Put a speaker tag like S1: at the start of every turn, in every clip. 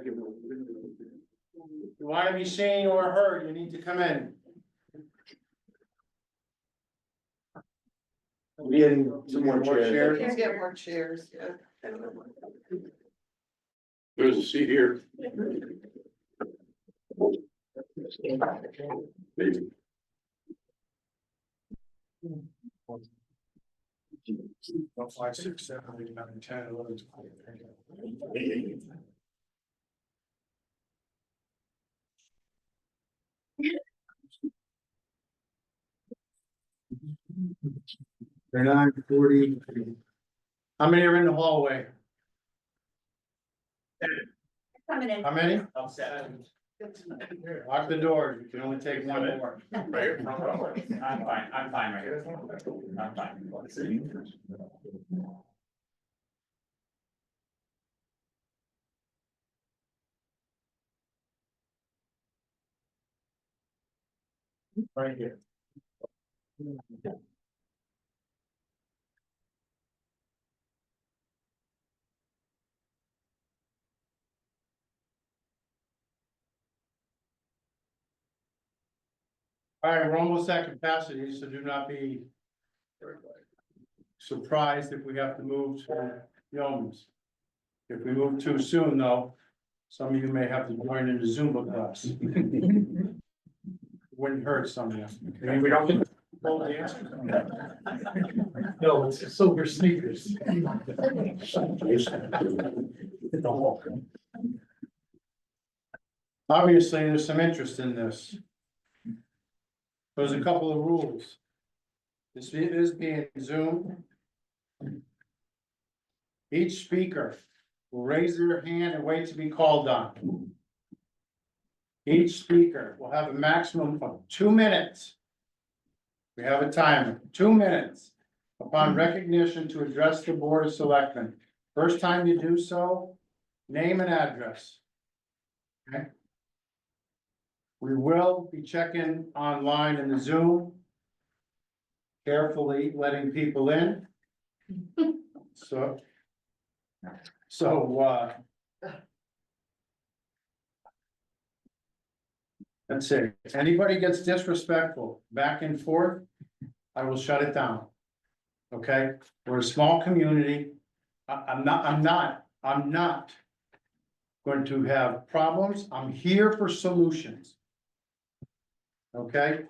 S1: you want to be seen or heard, you need to come in.
S2: We getting some more chairs.
S3: Let's get more chairs, yeah.
S2: There's a seat here. Maybe.
S1: 5, 6, 7, 8, 9, 10, 11, 12. They're 9:40. How many are in the hallway?
S4: Coming in.
S1: How many?
S5: I'm set.
S1: Lock the doors, you can only take one more.
S5: I'm fine right here. I'm fine.
S1: Right here. All right, we're almost at capacity, so do not be surprised if we have to move to Young's. If we move too soon, though, some of you may have to join in the Zumba class. Wouldn't hurt some of you.
S5: I mean, we don't.
S1: No, it's silver sneakers. Obviously, there's some interest in this. There's a couple of rules. This is being Zoom. Each speaker will raise their hand and wait to be called on. Each speaker will have a maximum of 2 minutes. We have a timer, 2 minutes upon recognition to address the Board of Selectmen. First time you do so, name and address. Okay? We will be checking online in the Zoom. Carefully letting people in. So. That's it. If anybody gets disrespectful back and forth, I will shut it down. Okay, we're a small community. I'm not going to have problems. I'm here for solutions. Okay?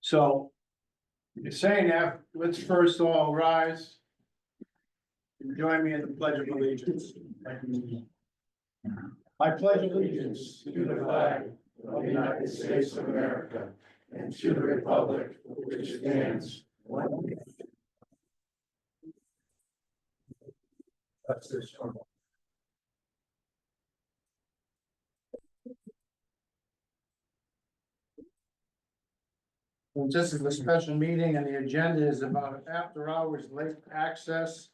S1: So, you're saying that, let's first all rise. Join me in the Pledge of Allegiance. I pledge allegiance to the flag of the United States of America and to the republic which stands one nation. That's this one. Well, this is the special meeting and the agenda is about after hours late access.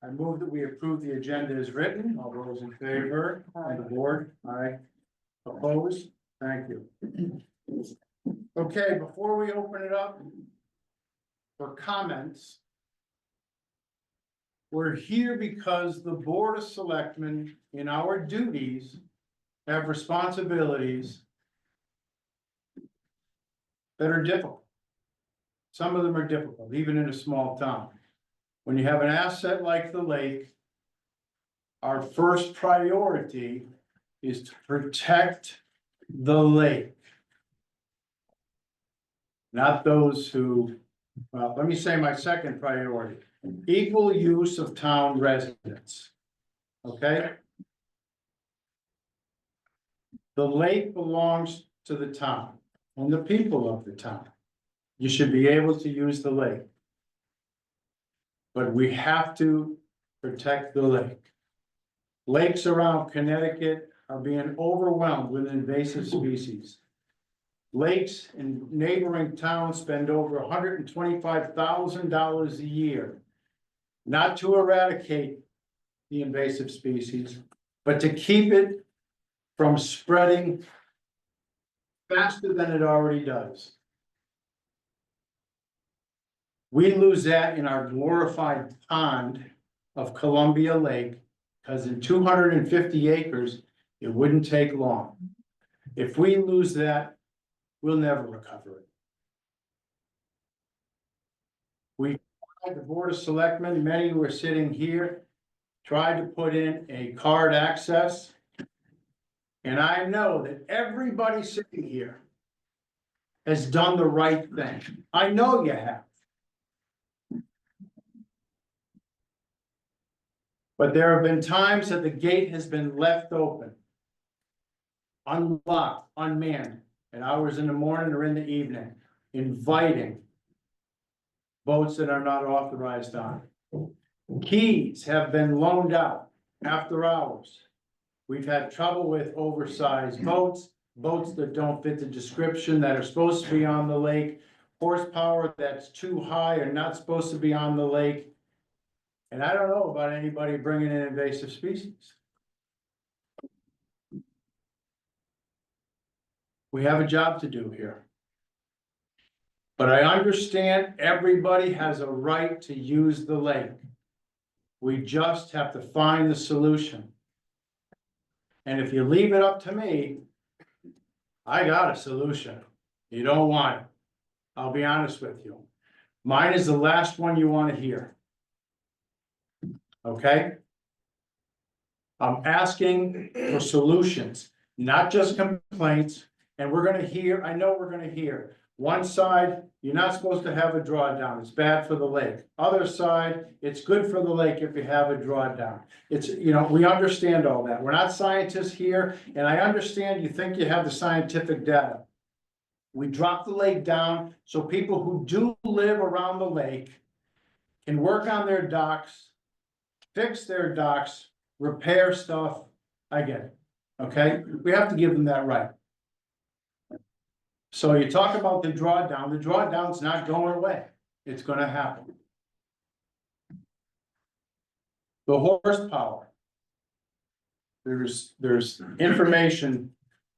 S1: I move that we approve the agenda as written. All those in favor and the board, aye. Opposed? Thank you. Okay, before we open it up for comments, we're here because the Board of Selectmen, in our duties, have responsibilities that are difficult. Some of them are difficult, even in a small town. When you have an asset like the lake, our first priority is to protect the lake. Not those who, well, let me say my second priority, equal use of town residents. Okay? The lake belongs to the town and the people of the town. You should be able to use the lake. But we have to protect the lake. Lakes around Connecticut are being overwhelmed with invasive species. Lakes in neighboring towns spend over $125,000 a year. Not to eradicate the invasive species, but to keep it from spreading faster than it already does. We lose that in our glorified pond of Columbia Lake Cause in 250 acres, it wouldn't take long. If we lose that, we'll never recover it. We, the Board of Selectmen, many who are sitting here, tried to put in a card access. And I know that everybody sitting here has done the right thing. I know you have. But there have been times that the gate has been left open, unlocked, unmanned, at hours in the morning or in the evening, inviting boats that are not authorized on. Keys have been loaned out after hours. We've had trouble with oversized boats, boats that don't fit the description that are supposed to be on the lake, horsepower that's too high or not supposed to be on the lake. And I don't know about anybody bringing in invasive species. We have a job to do here. But I understand everybody has a right to use the lake. We just have to find the solution. And if you leave it up to me, I got a solution. You don't want it. I'll be honest with you. Mine is the last one you want to hear. Okay? I'm asking for solutions, not just complaints. And we're gonna hear, I know we're gonna hear, one side, you're not supposed to have a drawdown, it's bad for the lake. Other side, it's good for the lake if you have a drawdown. It's, you know, we understand all that. We're not scientists here, and I understand you think you have the scientific data. We drop the lake down so people who do live around the lake can work on their docks, fix their docks, repair stuff. I get it, okay? We have to give them that right. So you talk about the drawdown's not going away. It's gonna happen. The horsepower. There's information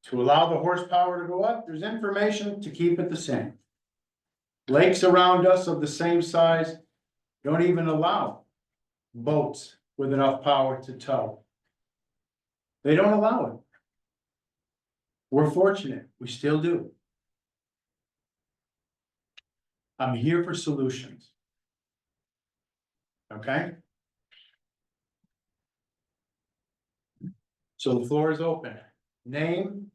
S1: to allow the horsepower to go up. There's information to keep it the same. Lakes around us of the same size don't even allow boats with enough power to tow. They don't allow it. We're fortunate, we still do. I'm here for solutions. Okay? So the floor is open. Name,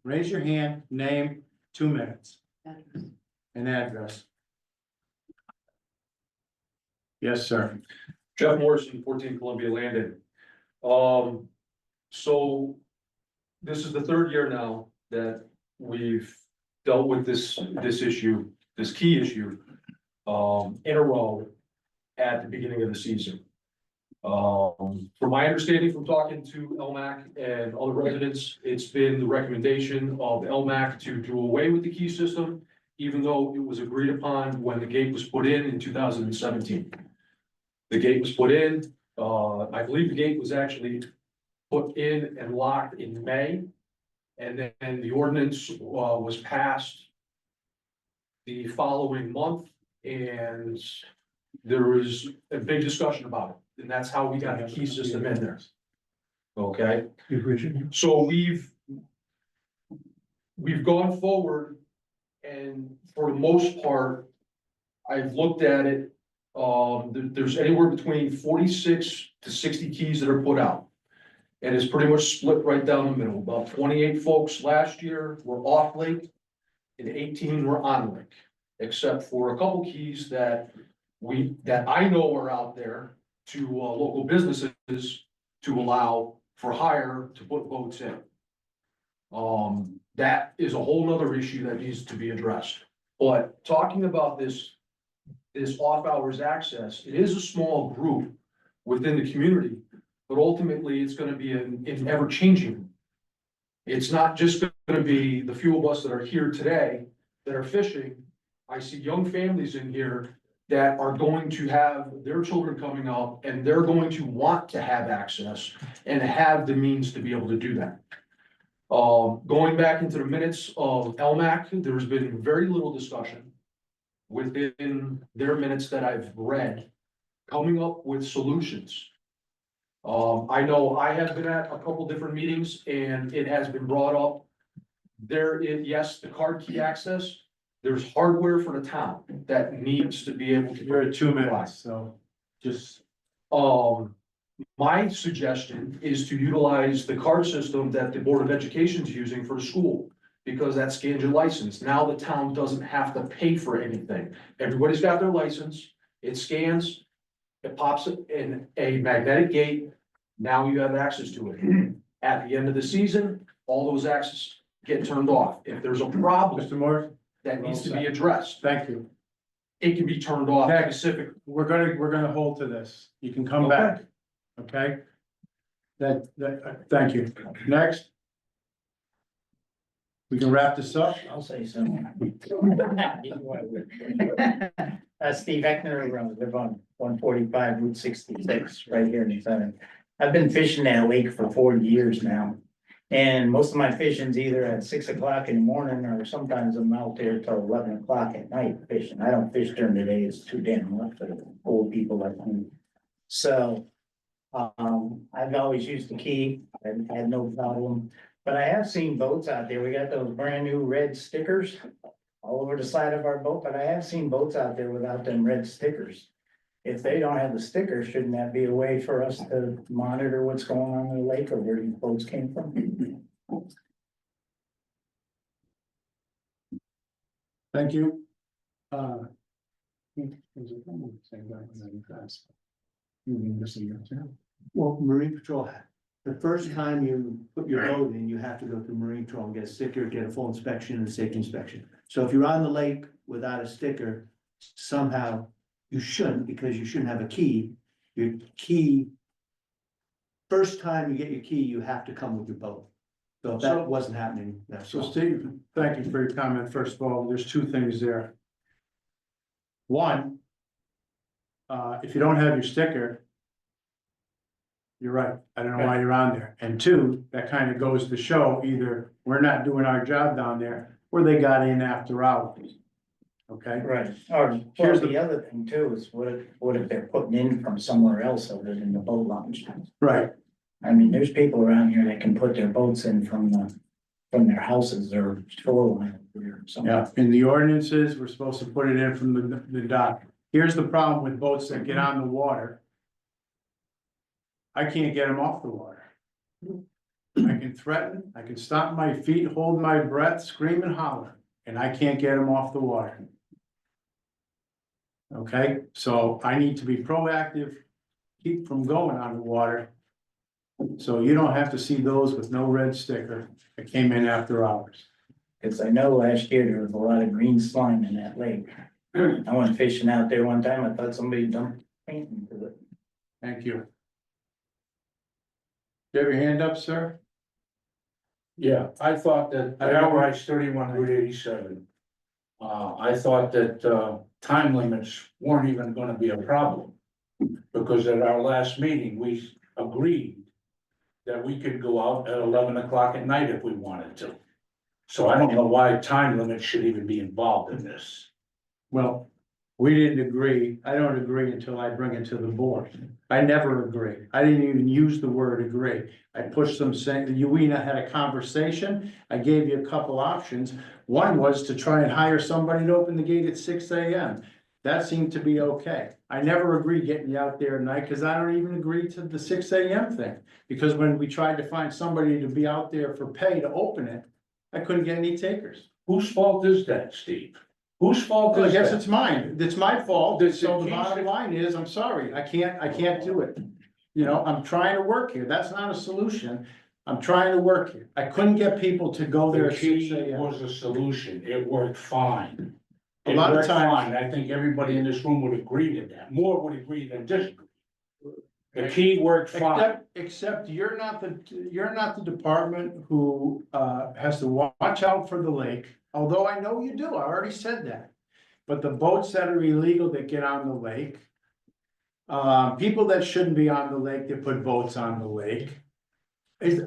S1: raise your hand, name, 2 minutes. And address. Yes, sir.
S2: Jeff Morrison, 14 Columbia Landing. So this is the third year now that we've dealt with this issue, this key issue, in a row at the beginning of the season. From my understanding from talking to LMAC and other residents, it's been the recommendation of LMAC to do away with the key system, even though it was agreed upon when the gate was put in 2017. The gate was put in, I believe the gate was actually put in and locked in May. And then the ordinance was passed the following month, and there was a big discussion about it, and that's how we got the key system in there. Okay, so we've gone forward, and for the most part, I've looked at it. There's anywhere between 46 to 60 keys that are put out. And it's pretty much split right down the middle. About 28 folks last year were off lake and 18 were on lake. Except for a couple keys that I know are out there to local businesses to allow for hire to put boats in. That is a whole nother issue that needs to be addressed. But talking about this off hours access, it is a small group within the community. But ultimately, it's gonna be an ever changing. It's not just gonna be the few of us that are here today that are fishing. I see young families in here that are going to have their children coming up, and they're going to want to have access and have the means to be able to do that. Going back into the minutes of LMAC, there's been very little discussion within their minutes that I've read, coming up with solutions. I know I have been at a couple different meetings and it has been brought up. Yes, the card key access, there's hardware for the town that needs to be able to.
S1: You're at 2 minutes, so just,
S2: My suggestion is to utilize the card system that the Board of Education is using for the school. Because that scans your license. Now the town doesn't have to pay for anything. Everybody's got their license. It scans, it pops it in a magnetic gate. Now you have access to it. At the end of the season, all those access get turned off. If there's a problem
S1: Mr. Morris,
S2: that needs to be addressed,
S1: thank you.
S2: it can be turned off
S1: Next.
S2: specific.
S1: We're gonna hold to this. You can come
S2: Okay.
S1: back, okay? Thank you. Next. We can wrap this up.
S5: I'll say so. Steve Eckner, I live on 145 Route 66, right here in the center. I've been fishing that lake for 40 years now. And most of my fishing's either at 6 o'clock in the morning or sometimes I'm out there till 11 o'clock at night fishing. I don't fish during the day, it's too damn rough for the old people like me. So, I've always used the key and had no problem. But I have seen boats out there. We got those brand new red stickers all over the side of our boat, but I have seen boats out there without them red stickers. If they don't have the sticker, shouldn't that be a way for us to monitor what's going on in the lake or where these boats came from?
S1: Thank you.
S3: Well, Marine Patrol, the first time you put your boat in, you have to go through Marine Patrol and get a sticker, get a full inspection and safety inspection. So if you're on the lake without a sticker, somehow you shouldn't, because you shouldn't have a key. Your key, first time you get your key, you have to come with your boat. So if that wasn't happening, that's.
S1: So Steve, thank you for your comment. First of all, there's two things there. One, if you don't have your sticker, you're right. I don't know why you're on there. And two, that kind of goes to show either we're not doing our job down there or they got in after hours. Okay?
S5: Right, or
S1: Here's
S5: the other thing too is what if they're putting in from somewhere else other than the boat launch?
S1: Right.
S5: I mean, there's people around here that can put their boats in from their houses or shoreline or something.
S1: Yeah, in the ordinances, we're supposed to put it in from the dock. Here's the problem with boats that get on the water. I can't get them off the water. I can threaten, I can stomp my feet, hold my breath, scream and holler, and I can't get them off the water. Okay, so I need to be proactive, keep from going on the water. So you don't have to see those with no red sticker that came in after hours.
S5: Cause I know last year there was a lot of green slime in that lake. I went fishing out there one time, I thought somebody dumped paint into it.
S1: Thank you. You have your hand up, sir?
S4: Yeah, I thought that, I outright 31 Route 87. I thought that, time limits weren't even gonna be a problem. Because at our last meeting, we agreed that we could go out at 11 o'clock at night if we wanted to. So I don't know why time limits should even be involved in this.
S1: Well, we didn't agree. I don't agree until I bring it to the board. I never agree. I didn't even use the word agree. I pushed them saying that we had a conversation. I gave you a couple options. One was to try and hire somebody to open the gate at 6 AM. That seemed to be okay. I never agreed getting you out there at night because I don't even agree to the 6 AM thing. Because when we tried to find somebody to be out there for pay to open it, I couldn't get any takers.
S4: Whose fault is that, Steve? Whose fault
S1: Well, I
S4: is
S1: guess
S4: that?
S1: it's mine. It's my fault.
S4: Does
S1: So
S4: it
S1: the
S4: keep-
S1: bottom line is, I'm sorry, I can't do it. You know, I'm trying to work here. That's not a solution. I'm trying to work here. I couldn't get people to go there
S4: The
S1: at 6
S4: key
S1: AM.
S4: was a solution. It worked fine.
S1: A
S4: It
S1: lot of
S4: worked
S1: times-
S4: fine. I think everybody in this room would agree to that. More would agree than disagree. The key worked fine.
S1: Except you're not the department who has to watch out for the lake, although I know you do, I already said that. But the boats that are illegal that get on the lake. People that shouldn't be on the lake, that put boats on the lake.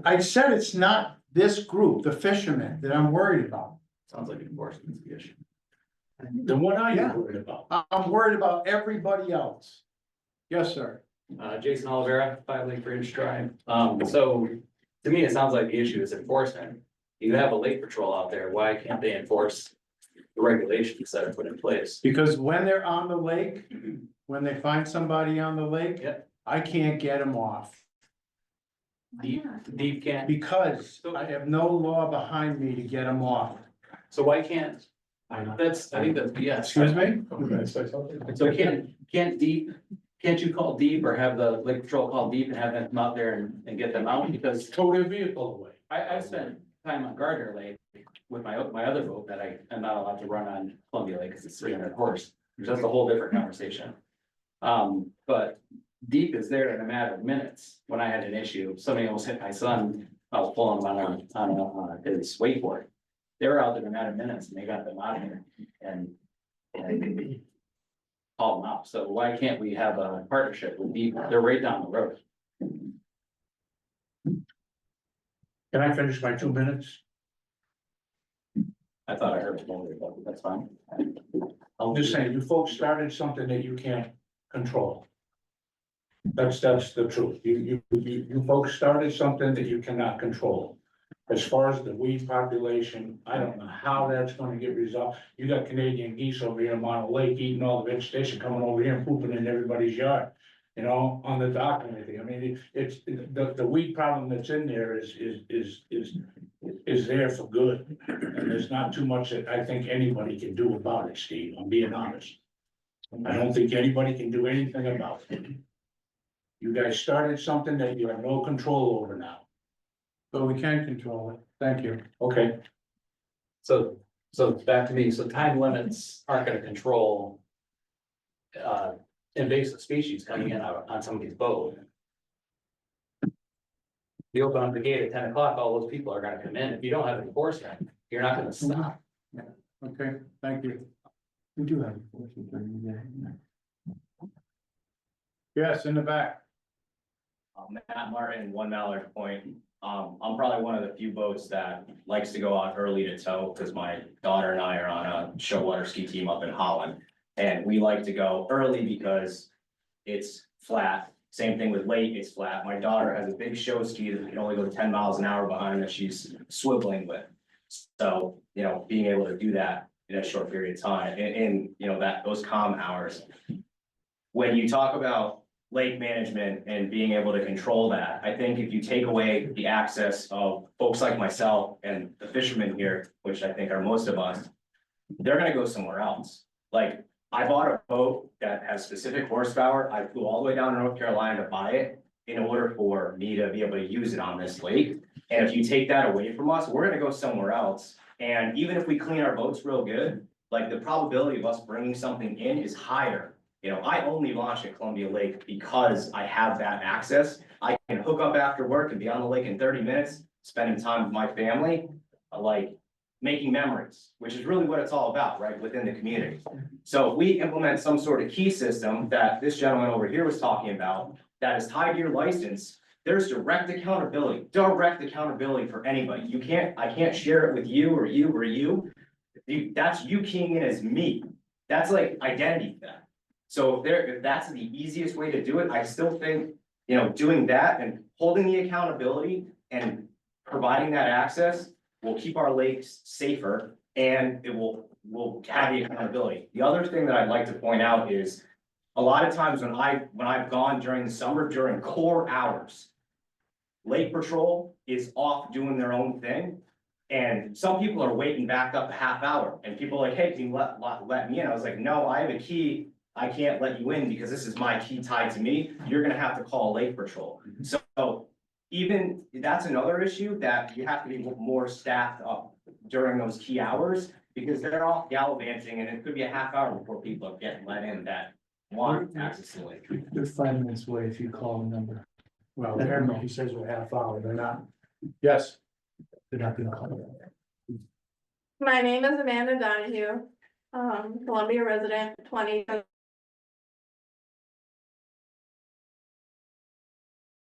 S1: I said it's not this group, the fishermen, that I'm worried about.
S2: Sounds like enforcement's the issue.
S4: Then what are you
S1: Yeah.
S4: worried about?
S1: I'm worried about everybody else. Yes, sir.
S6: Jason Olivera, 5 Lake Bridge Drive. So to me, it sounds like the issue is enforcement. You have a lake patrol out there, why can't they enforce the regulations that are put in place?
S1: Because when they're on the lake, when they find somebody on the lake,
S6: Yeah.
S1: I can't get them off.
S6: Deep can't,
S1: Because I have no law behind me to get them off.
S6: so why can't, I think that's BS.
S1: Excuse me?
S6: So can't you call deep or have the lake patrol call deep and have them come out there and get them out? Because
S4: Tow their vehicle away.
S6: I've spent time on Gardner Lake with my other boat that I am not allowed to run on Columbia Lake because it's 300 horse, which is a whole different conversation. But deep is there in a matter of minutes. When I had an issue, somebody almost hit my son, I was pulling him on his wakeboard. They were out there in a matter of minutes and they got them out of here and called them out. So why can't we have a partnership with deep? They're right down the road.
S4: Can I finish my 2 minutes?
S6: I thought I heard it earlier, but that's fine.
S4: I'm just saying, you folks started something that you can't control. That's the truth. You folks started something that you cannot control. As far as the weed population, I don't know how that's gonna get resolved. You got Canadian geese over here in Mono Lake eating all the vegetation, coming over here and pooping in everybody's yard. You know, on the dock and everything. I mean, it's, the weed problem that's in there is there for good. And there's not too much that I think anybody can do about it, Steve, I'm being honest. I don't think anybody can do anything about it. You guys started something that you have no control over now.
S1: But we can control it. Thank you.
S4: Okay,
S6: So back to me, so time limits aren't gonna control invasive species coming in on somebody's boat. You open up the gate at 10 o'clock, all those people are gonna come in. If you don't have enforcement, you're not gonna stop.
S1: Okay, thank you.
S3: We do have enforcement during the day.
S1: Yes, in the back.
S7: Matt Martin, 1 Mallard Point. I'm probably one of the few boats that likes to go out early to tow because my daughter and I are on a show water ski team up in Holland. And we like to go early because it's flat. Same thing with late, it's flat. My daughter has a big show ski that can only go 10 miles an hour behind that she's swiveling with. So, you know, being able to do that in a short period of time in you know, those calm hours. When you talk about lake management and being able to control that, I think if you take away the access of folks like myself and the fishermen here, which I think are most of us, they're gonna go somewhere else. Like, I bought a boat that has specific horsepower. I flew all the way down to North Carolina to buy it in order for me to be able to use it on this lake. And if you take that away from us, we're gonna go somewhere else. And even if we clean our boats real good, like the probability of us bringing something in is higher. You know, I only launch at Columbia Lake because I have that access. I can hook up after work and be on the lake in 30 minutes, spending time with my family, like making memories, which is really what it's all about, right, within the community. So if we implement some sort of key system that this gentleman over here was talking about, that is tied to your license, there's direct accountability for anybody. I can't share it with you or you or you. That's you keying in as me. That's like identity theft. So if that's the easiest way to do it, I still think, you know, doing that and holding the accountability and providing that access will keep our lakes safer and it will have the accountability. The other thing that I'd like to point out is a lot of times when I've gone during the summer, during core hours, Lake Patrol is off doing their own thing. And some people are waiting back up a half hour and people are like, hey, can you let me in? I was like, no, I have a key. I can't let you in because this is my key tied to me. You're gonna have to call Lake Patrol. So even that's another issue that you have to be more staffed up during those key hours because they're all gallivanting and it could be a half hour before people are getting let in that want access to the lake.
S3: They're 5 minutes away if you call the number.
S1: Well, apparently he says we're half hour, they're not. Yes,
S3: They're not gonna call you.
S8: My name is Amanda Donahue, Columbia resident, 20.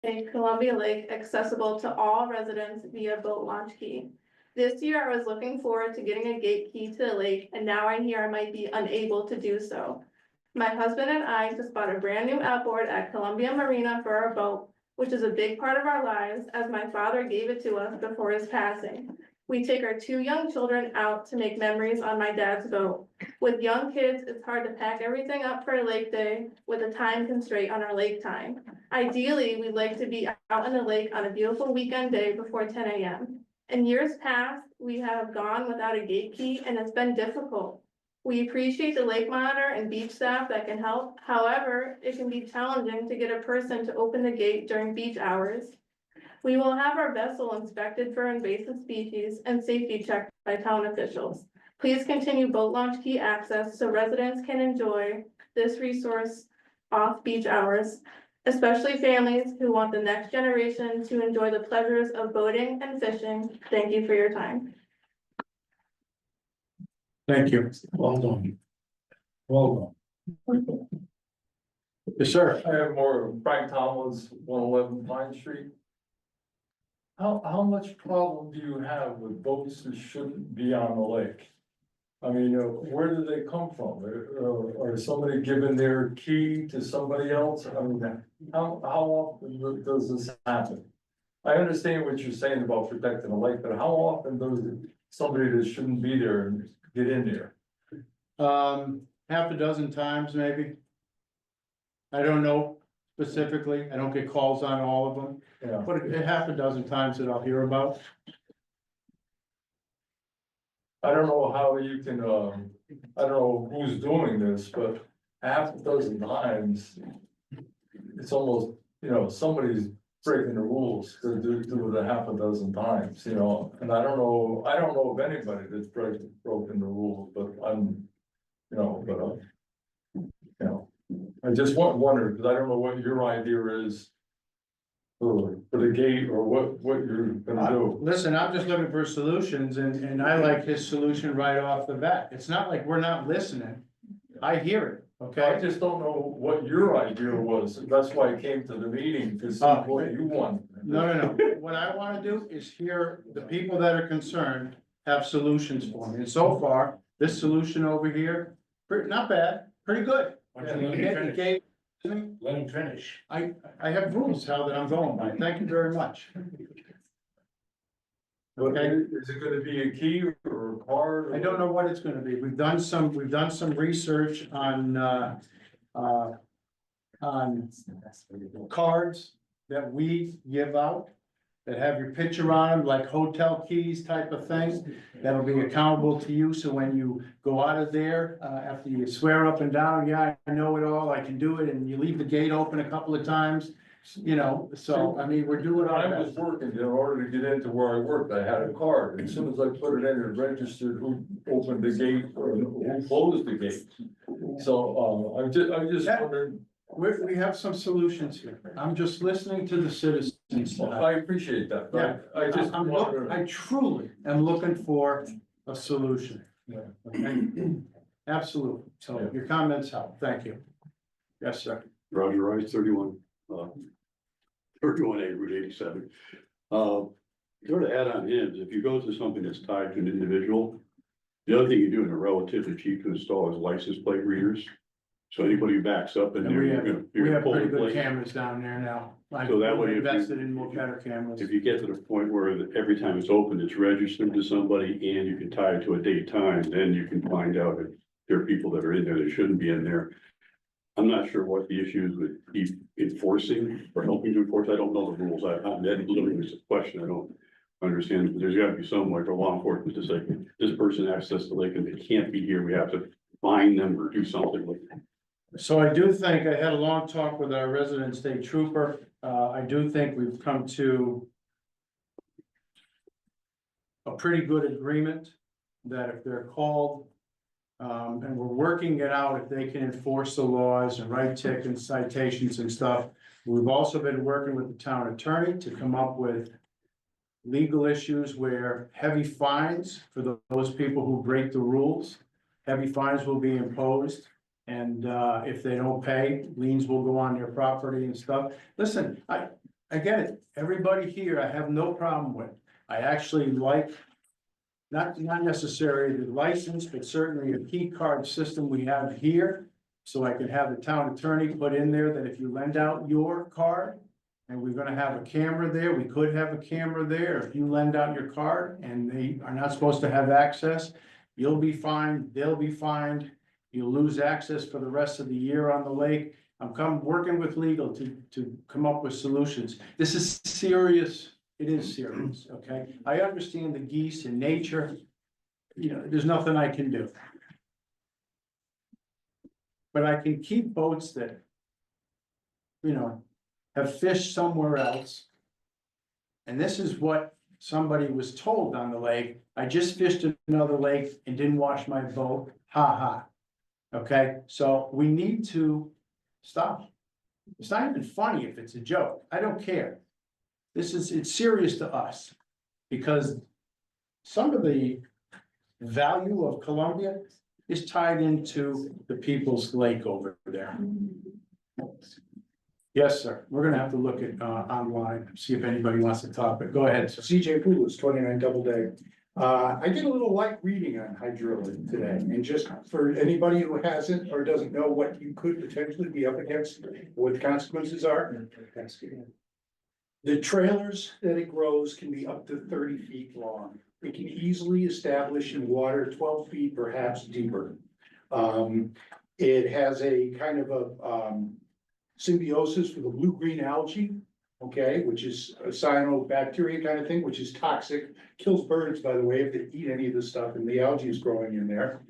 S8: A Columbia Lake accessible to all residents via boat launch key. This year I was looking forward to getting a gate key to the lake and now I hear I might be unable to do so. My husband and I just bought a brand new outboard at Columbia Marina for our boat, which is a big part of our lives as my father gave it to us before his passing. We take our 2 young children out to make memories on my dad's boat. With young kids, it's hard to pack everything up for a lake day with a time constraint on our lake time. Ideally, we'd like to be out in the lake on a beautiful weekend day before 10 a.m. In years past, we have gone without a gate key and it's been difficult. We appreciate the lake monitor and beach staff that can help. However, it can be challenging to get a person to open the gate during beach hours. We will have our vessel inspected for invasive species and safety checked by town officials. Please continue boat launch key access so residents can enjoy this resource off beach hours, especially families who want the next generation to enjoy the pleasures of boating and fishing. Thank you for your time.
S1: Thank you.
S4: Well done. Well
S1: Yes, sir.
S9: I have more, Frank Tomlin's, 111 Pine Street. How much problem do you have with boats that shouldn't be on the lake? I mean, where do they come from? Or somebody giving their key to somebody else? I mean, how often does this happen? I understand what you're saying about protecting the lake, but how often does somebody that shouldn't be there get in there?
S1: Half a dozen times maybe. I don't know specifically, I don't get calls on all of them,
S9: Yeah.
S1: but a half a dozen times that I'll hear about.
S9: I don't know how you can, I don't know who's doing this, but half a dozen times. It's almost, somebody's breaking the rules to do it a half a dozen times, and I don't know of anybody that's broken the rules, but I just wondered, because I don't know what your idea is. For the gate or what you're gonna do.
S1: Listen, I'm just looking for solutions and I like his solution right off the bat. It's not like we're not listening. I hear it,
S9: I
S1: okay?
S9: just don't know what your idea was, that's why I came to the meeting, to see what you want.
S1: No. What I wanna do is hear the people that are concerned have solutions for me. And so far, this solution over here, not bad, pretty good.
S4: Why don't you let him finish?
S1: Okay,
S4: Let him finish.
S1: I have rules, Hal, that I'm going by. Thank you very much.
S9: Okay,
S1: Okay.
S9: is it gonna be a key or a card?
S1: I don't know what it's gonna be. We've done some research on cards that we give out that have your picture on them, like hotel keys type of thing. That'll be accountable to you, so when you go out of there, after you swear up and down, yeah, I know it all, I can do it, and you leave the gate open a couple of times, so, I mean, we're doing
S9: When I
S1: our
S9: was
S1: best.
S9: working, in order to get into where I worked, I had a card, as soon as I put it in, it registered who opened the gate or who closed the gate. So, I'm just
S1: Yeah.
S9: wondering,
S1: We have some solutions here. I'm just listening to the citizens.
S9: I appreciate that, but I just wonder.
S1: I truly am looking for a solution.
S9: Yeah.
S1: Okay? Absolutely. So
S9: Yeah.
S1: your comments help. Thank you. Yes, sir.
S10: Roger Rice, 31A Route 87. Sort of add on in, if you go to something that's tied to an individual, the other thing you do in a relatively cheap to install is license plate readers. So anybody who backs up in
S1: And
S10: there,
S1: we
S10: you're
S1: have
S10: gonna pull
S1: pretty
S10: the
S1: good
S10: plate.
S1: cameras down there now. I've
S10: So that way, if you-
S1: invested in more better cameras.
S10: If you get to the point where every time it's open, it's registered to somebody and you can tie it to a date time, then you can find out if there are people that are in there that shouldn't be in there. I'm not sure what the issue is with enforcing or helping to enforce. I don't know the rules. I'm literally just a question. I don't understand, but there's gotta be some way for law enforcement to say, this person accessed the lake and they can't be here. We have to fine them or do something like that.
S1: So I do think, I had a long talk with our resident state trooper. I do think we've come to a pretty good agreement that if they're called, and we're working it out, if they can enforce the laws and write tickets, citations and stuff. We've also been working with the town attorney to come up with legal issues where heavy fines for those people who break the rules. Heavy fines will be imposed. And if they don't pay, liens will go on their property and stuff. Listen, I get it. Everybody here, I have no problem with. I actually like, not necessarily the license, but certainly a key card system we have here So I can have the town attorney put in there that if you lend out your card, and we're gonna have a camera there, we could have a camera there, if you lend out your card and they are not supposed to have access, you'll be fined, they'll be fined, you'll lose access for the rest of the year on the lake. I'm working with legal to come up with solutions. This is serious, it is serious, okay? I understand the geese and nature, you know, there's nothing I can do. But I can keep boats that, you know, have fished somewhere else. And this is what somebody was told on the lake. I just fished another lake and didn't wash my boat, ha ha. Okay, so we need to stop. It's not even funny if it's a joke. I don't care. It's serious to us. Because some of the value of Columbia is tied into the people's lake over there. Yes, sir. We're gonna have to look at online, see if anybody wants to talk, but go ahead, sir.
S11: CJ Poulos, 29 Doubleday. I did a little light reading on hydraulic today, and just for anybody who hasn't or doesn't know what you could potentially be up against, what the consequences are. The trailers that it grows can be up to 30 feet long. It can easily establish in water 12 feet, perhaps deeper. It has a kind of a symbiosis with the blue-green algae, okay, which is a cyanobacteria kind of thing, which is toxic, kills birds, by the way, if they eat any of this stuff, and the algae is growing in there.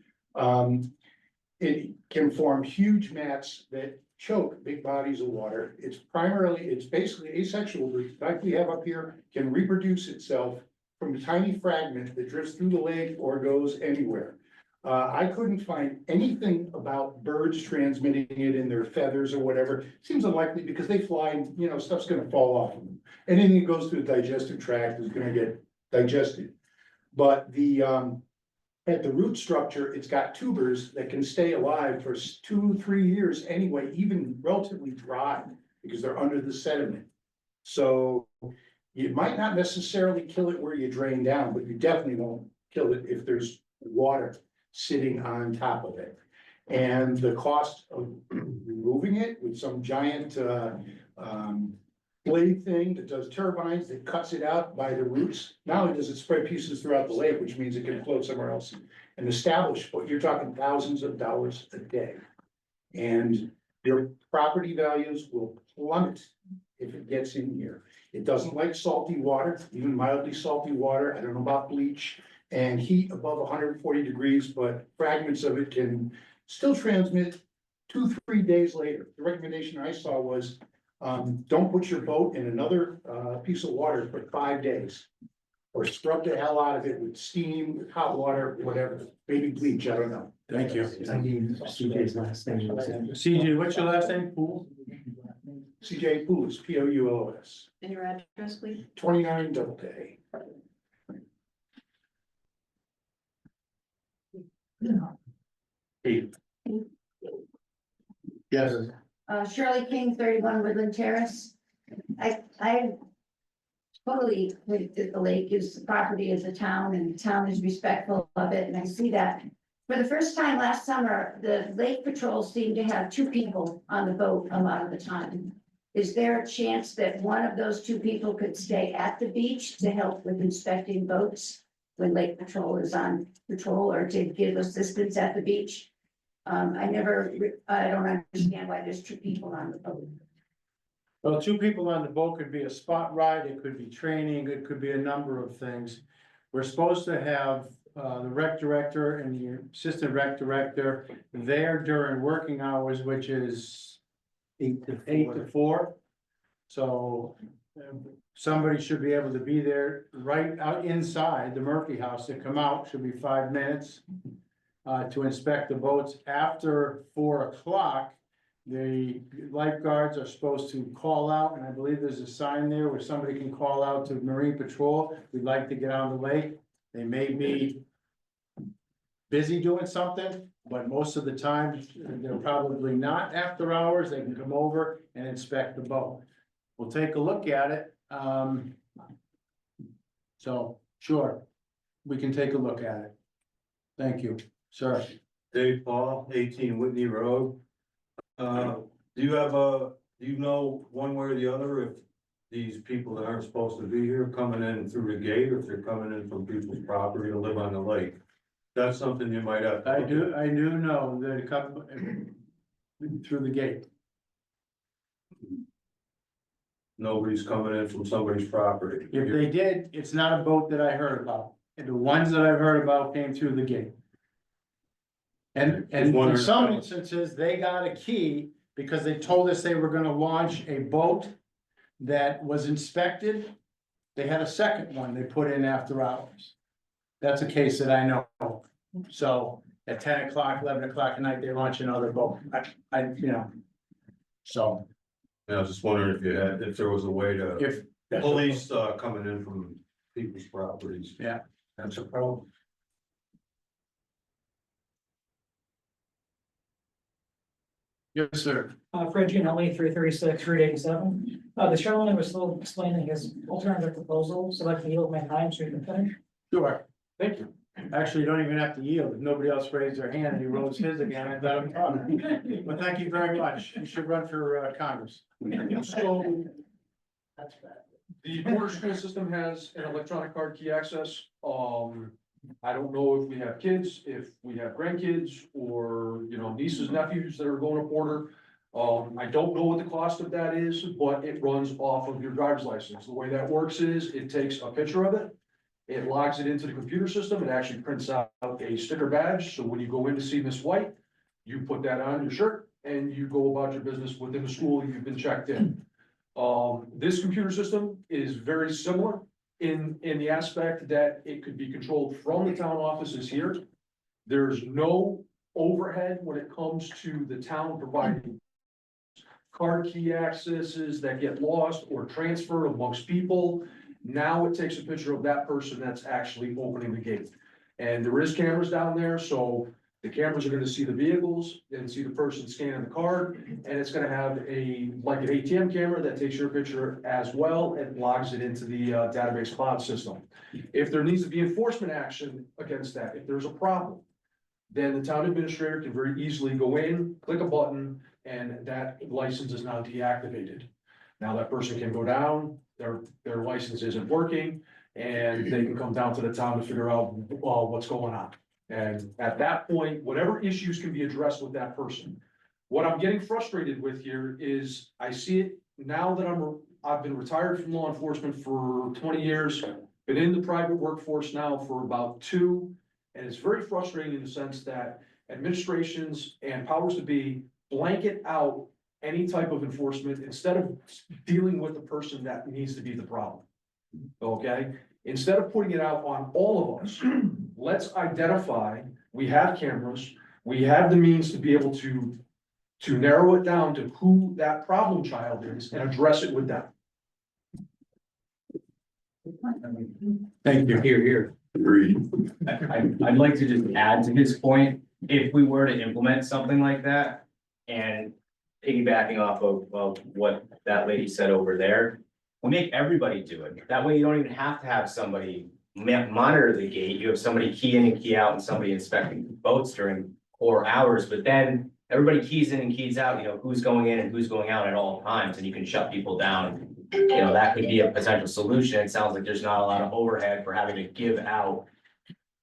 S11: It can form huge mats that choke big bodies of water. It's basically asexual. The type we have up here can reproduce itself from a tiny fragment that drifts through the lake or goes anywhere. I couldn't find anything about birds transmitting it in their feathers or whatever. Seems unlikely because they fly and, you know, stuff's gonna fall off of them. Anything that goes through the digestive tract is gonna get digested. But at the root structure, it's got tubers that can stay alive for 2-3 years anyway, even relatively dry, because they're under the sediment. So you might not necessarily kill it where you drain down, but you definitely won't kill it if there's water sitting on top of it. And the cost of removing it with some giant blade thing that does turbines, that cuts it out by the roots. Not only does it spread pieces throughout the lake, which means it can float somewhere else and establish, but you're talking thousands of dollars a day. And your property values will plummet if it gets in here. It doesn't like salty water, even mildly salty water. I don't know about bleach and heat above 140 degrees, but fragments of it can still transmit 2-3 days later. The recommendation I saw was, don't put your boat in another piece of water for 5 days. Or scrub the hell out of it with steam, with hot water, whatever, maybe bleach, I don't know.
S1: Thank you.
S3: I gave CJ's last name.
S1: CJ, what's your last name? Poole?
S11: CJ Poulos, Poulos,
S12: And your address, please?
S11: 29 Doubleday.
S1: Yes.
S12: Shirley King, 31 Woodland Terrace. I totally think that the lake is the property of the town and the town is respectful of it, and I see that. For the first time last summer, the lake patrol seemed to have 2 people on the boat a lot of the time. Is there a chance that one of those 2 people could stay at the beach to help with inspecting boats when lake patrol is on patrol, or to give assistance at the beach? I don't understand why there's 2 people on the boat.
S1: Well, 2 people on the boat could be a spot ride, it could be training, it could be a number of things. We're supposed to have the rec director and the assistant rec director there during working hours, which is 8 to 4. So somebody should be able to be there right out inside the Murphy house. To come out should be 5 minutes to inspect the boats. After 4 o'clock, the lifeguards are supposed to call out, and I believe there's a sign there where somebody can call out to Marine Patrol. We'd like to get on the lake. They may be busy doing something, but most of the time, they're probably not after hours. They can come over and inspect the boat. We'll take a look at it. So, sure, we can take a look at it. Thank you, sir.
S13: Dave Paul, 18 Whitney Road. Do you know one way or the other if these people that aren't supposed to be here coming in through the gate, or if they're coming in from people's property to live on the lake? That's something you might have. to
S1: I
S13: look at.
S1: do know that a couple through the gate.
S13: Nobody's coming in from somebody's property.
S1: If they did, it's not a boat that I heard about. And the ones that I've heard about came through the gate. And in
S13: wondering-
S1: some instances, they got a key because they told us they were gonna launch a boat that was inspected. They had a second one they put in after hours. That's a case that I know. So at 10 o'clock, 11 o'clock at night, they launch another boat. So
S13: Yeah, I was just wondering if there was a way to
S1: if,
S13: police, coming in from people's properties.
S1: Yeah.
S13: That's a problem.
S1: yes, sir.
S14: Fred Gianelli, 336 Route 87. The gentleman was still explaining his alternative proposal, so I can yield my time so you can finish.
S1: Sure.
S2: Thank you.
S1: Actually, you don't even have to yield. If nobody else raised their hand and he rose his again, I thought, but thank you very much. You should run for Congress.
S2: So the border school system has an electronic card key access. I don't know if we have kids, if we have grandkids, or, nieces, nephews that are going to border. I don't know what the cost of that is, but it runs off of your driver's license. The way that works is it takes a picture of it. It logs it into the computer system. It actually prints out a sticker badge. So when you go in to see Miss White, you put that on your shirt and you go about your business within the school. You've been checked in. This computer system is very similar in the aspect that it could be controlled from the town offices here. There's no overhead when it comes to the town providing card key accesses that get lost or transferred amongst people. Now it takes a picture of that person that's actually opening the gate. And there is cameras down there, so the cameras are gonna see the vehicles and see the person scanning the card. And it's gonna have like an ATM camera that takes your picture as well and logs it into the database cloud system. If there needs to be enforcement action against that, if there's a problem, then the town administrator can very easily go in, click a button, and that license is now deactivated. Now that person can go down, their license isn't working, and they can come down to the town to figure out, what's going on. And at that point, whatever issues can be addressed with that person. What I'm getting frustrated with here is I see it now that I've been retired from law enforcement for 20 years, been in the private workforce now for about 2. And it's very frustrating in the sense that administrations and powers to be blanket out any type of enforcement instead of dealing with the person that needs to be the problem. Okay, instead of putting it out on all of us, let's identify, we have cameras, we have the means to be able to narrow it down to who that problem child is and address it with them.
S1: Thank you.
S7: Here.
S10: Agreed.
S7: I'd like to just add to his point, if we were to implement something like that, and piggybacking off of what that lady said over there, we'll make everybody do it. That way you don't even have to have somebody monitor the gate. You have somebody key in and key out and somebody inspecting boats during core hours, but then everybody keys in and keys out, who's going in and who's going out at all times, and you can shut people down. That could be a potential solution. It sounds like there's not a lot of overhead for having to give out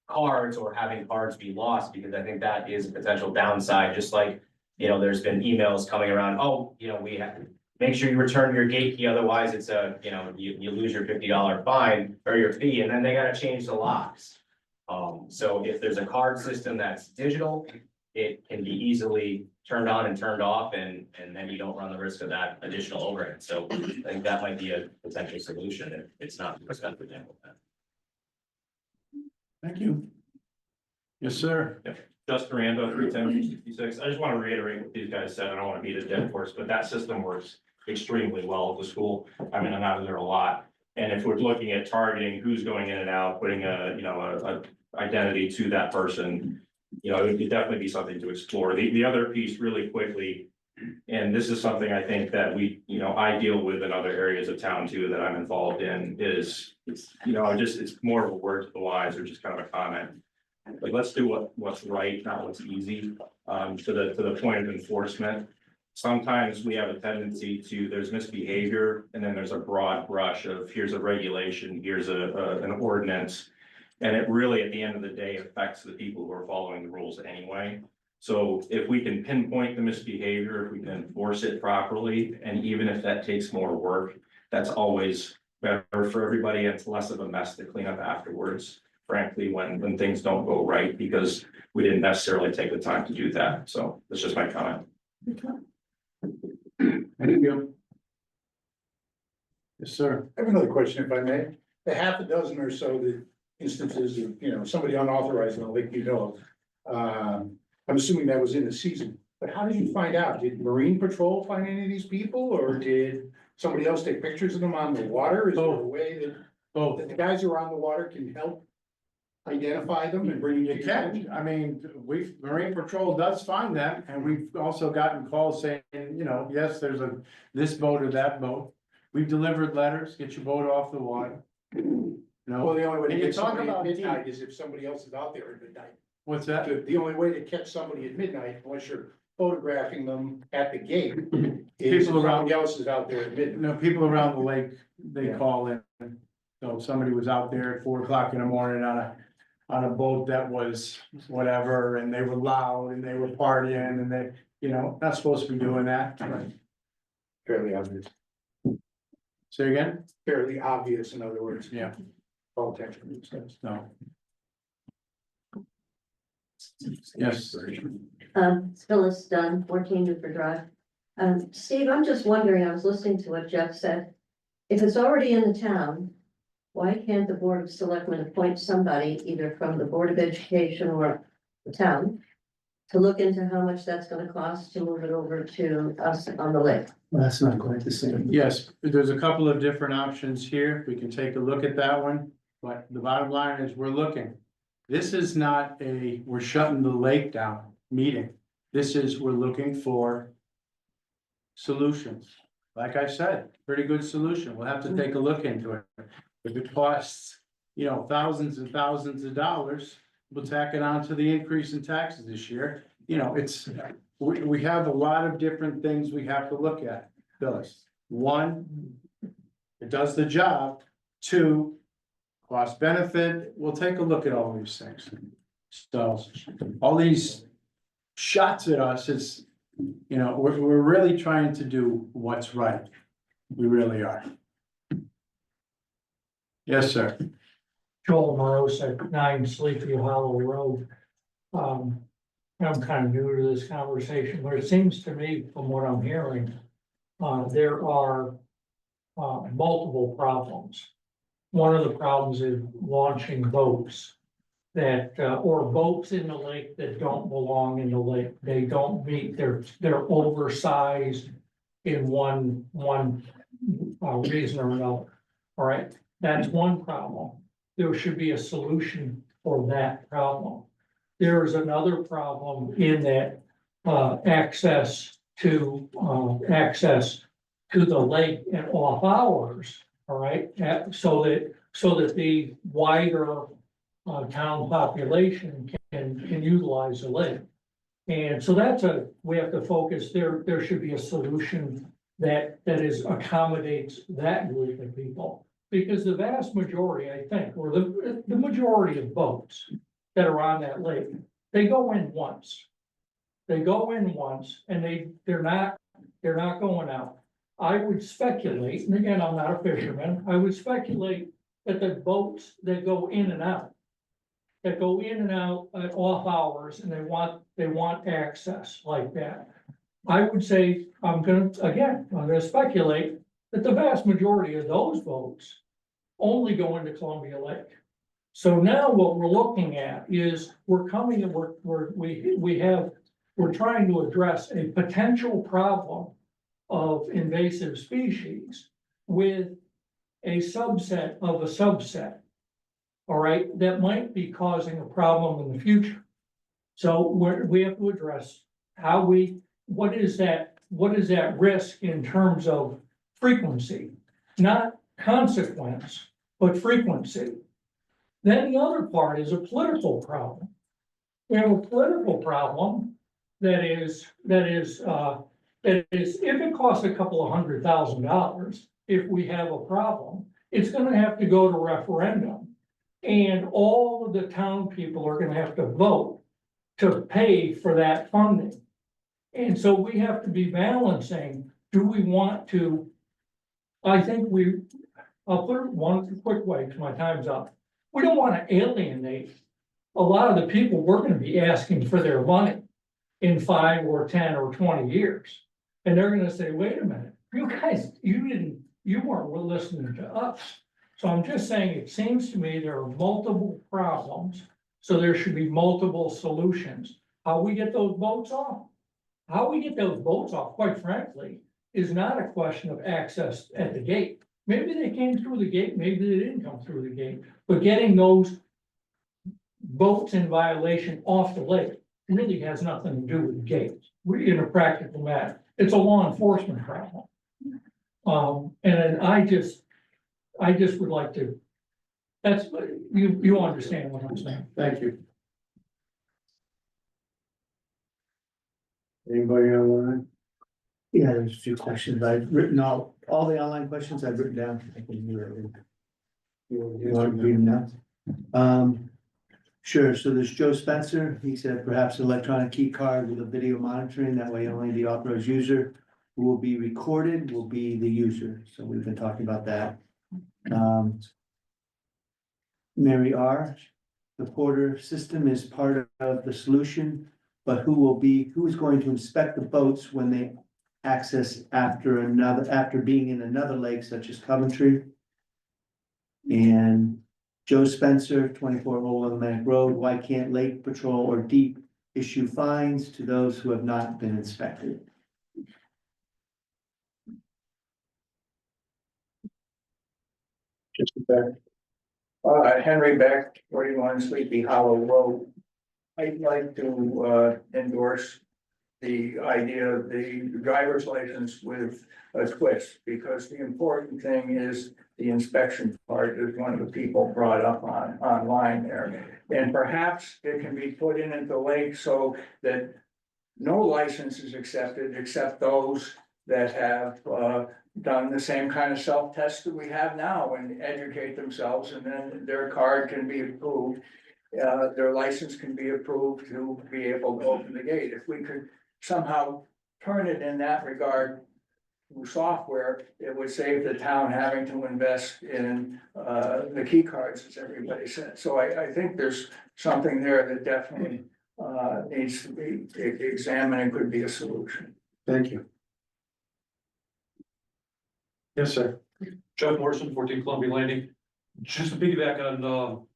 S7: cards or having cards be lost, because I think that is a potential downside, just like, there's been emails coming around, we have to make sure you return your gate key, otherwise it's you lose your $50 fine or your fee, and then they gotta change the locks. So if there's a card system that's digital, it can be easily turned on and turned off, and then you don't run the risk of that additional overhead. So I think that might be a potential solution if it's not expensive to implement.
S1: Thank you. Yes, sir.
S15: Justin Rando, 310-66. I just want to reiterate what these guys said. I don't want to beat a dead horse, but that system works extremely well at the school. I'm in and out of there a lot. And if we're looking at targeting who's going in and out, putting a identity to that person, it would definitely be something to explore. The other piece really quickly, and this is something I think that I deal with in other areas of town too, that I'm involved in, is, it's more of a word to the wise, or just kind of a comment. Like, let's do what's right, not what's easy, to the point of enforcement. sometimes we have a tendency to, there's misbehavior, and then there's a broad brush of, here's a regulation, here's an ordinance. And it really, at the end of the day, affects the people who are following the rules anyway. So if we can pinpoint the misbehavior, if we can enforce it properly, and even if that takes more work, that's always better for everybody, and it's less of a mess to clean up afterwards, frankly, when things don't go right, because we didn't necessarily take the time to do that. So that's just my comment.
S1: Thank you. Yes, sir.
S11: I have another question, if I may. The half a dozen or so the instances of, somebody unauthorized on a lake, I'm assuming that was in the season, but how did you find out? Did Marine Patrol find any of these people, or did somebody else take pictures of them on the water? Is there a way that the guys who are on the water can help identify them and bring them?
S1: You can, I mean, Marine Patrol does find them, and we've also gotten calls saying, yes, there's this boat or that boat. We've delivered letters, get your boat off the water.
S11: Well, the only way to
S1: And you
S11: get
S1: talk
S11: somebody at
S1: about
S11: midnight is if somebody else is out there at midnight.
S1: What's that?
S11: The only way to catch somebody at midnight, unless you're photographing them at the gate, is if
S1: People around,
S11: somebody else is out there at midnight.
S1: people around the lake, they
S11: Yeah.
S1: call in. So somebody was out there at 4 o'clock in the morning on a boat that was whatever, and they were loud and they were partying and they, not supposed to be doing that.
S11: Fairly obvious,
S1: Say again?
S11: fairly obvious, in other words.
S1: Yeah.
S11: All technical.
S1: No. Yes.
S16: Phyllis Dunn, 14 Newford Drive. Steve, I'm just wondering, I was listening to what Jeff said. If it's already in the town, why can't the Board of Selectmen appoint somebody either from the Board of Education or the town to look into how much that's gonna cost to move it over to us on the lake?
S3: Well, that's not quite the same.
S1: Yes, there's a couple of different options here. We can take a look at that one, but the bottom line is we're looking. This is not we're shutting the lake down meeting. This is, we're looking for solutions. Like I said, pretty good solution. We'll have to take a look into it. If it costs, thousands and thousands of dollars, we'll tack it on to the increase in taxes this year. We have a lot of different things we have to look at, Phyllis. One, it does the job. Two, cost benefit, we'll take a look at all these things. So, all these shots at us is, we're really trying to do what's right. We really are. Yes, sir.
S14: Joel Morosek, 9 Sleepy Hollow Road. I'm kind of new to this conversation, but it seems to me, from what I'm hearing, there are multiple problems. One of the problems is launching boats that, or boats in the lake that don't belong in the lake. They don't meet, they're oversized in one reason or another. All right, that's one problem. There should be a solution for that problem. There is another problem in that access to the lake and off hours. All right, so that the wider town population can utilize the lake. And so we have to focus there. There should be a solution that accommodates that group of people. Because the vast majority, I think, or the majority of boats that are on that lake, they go in once. They go in once and they're not going out. I would speculate, and again, I'm not a fisherman, I would speculate that the boats that go in and out at off hours and they want access like that. I would say, I'm gonna speculate that the vast majority of those boats only go into Columbia Lake. So now what we're looking at is we're trying to address a potential problem of invasive species with a subset of a subset. All right, that might be causing a problem in the future. So we have to address what is that risk in terms of frequency, not consequence, but frequency. Then the other part is a political problem. We have a political problem that That is, if it costs a couple of $100,000, if we have a problem, it's gonna have to go to referendum. And all of the town people are gonna have to vote to pay for that funding. And so we have to be balancing, do we want to? I think I'll put it one quick way, because my time's up. We don't wanna alienate a lot of the people we're gonna be asking for their money in 5 or 10 or 20 years. And they're gonna say, wait a minute, you guys, you weren't listening to us. So I'm just saying, it seems to me there are multiple problems, so there should be multiple solutions. How we get those votes off? How we get those votes off, quite frankly, is not a question of access at the gate. Maybe they came through the gate, maybe they didn't come through the gate, but getting those votes in violation off the lake really has nothing to do with the gates. We're in a practical matter. It's a law enforcement problem. And I just would like to, you understand what I'm saying.
S1: Thank you. Anybody online?
S3: Yeah, there's a few questions. I've written all the online questions I've written down. I can hear it. You want to read them now? Sure, so there's Joe Spencer, he said perhaps an electronic key card with a video monitoring, that way only the authorized user who will be recorded will be the user, so we've been talking about that. Mary R, the Porter system is part of the solution, but who is going to inspect the boats when they access after being in another lake such as Coventry? And Joe Spencer, 24 Old Atlantic Road, why can't Lake Patrol or Deep issue fines to those who have not been inspected?
S1: Just back.
S5: Henry Beck, 41 Sleepy Hollow Road. I'd like to endorse the idea of the driver's license with a twist, because the important thing is the inspection part, is one of the people brought up online there. And perhaps it can be put into the lake so that no license is accepted except those that have done the same kind of self-test that we have now and educate themselves, and then their card can be approved. Their license can be approved to be able to open the gate. If we could somehow turn it in that regard through software, it would save the town having to invest in the key cards, as everybody said. So I think there's something there that definitely needs to be examined and could be a solution.
S1: Thank you. Yes, sir.
S2: Jeff Morrison, 14 Columbia Landing. Just to piggyback on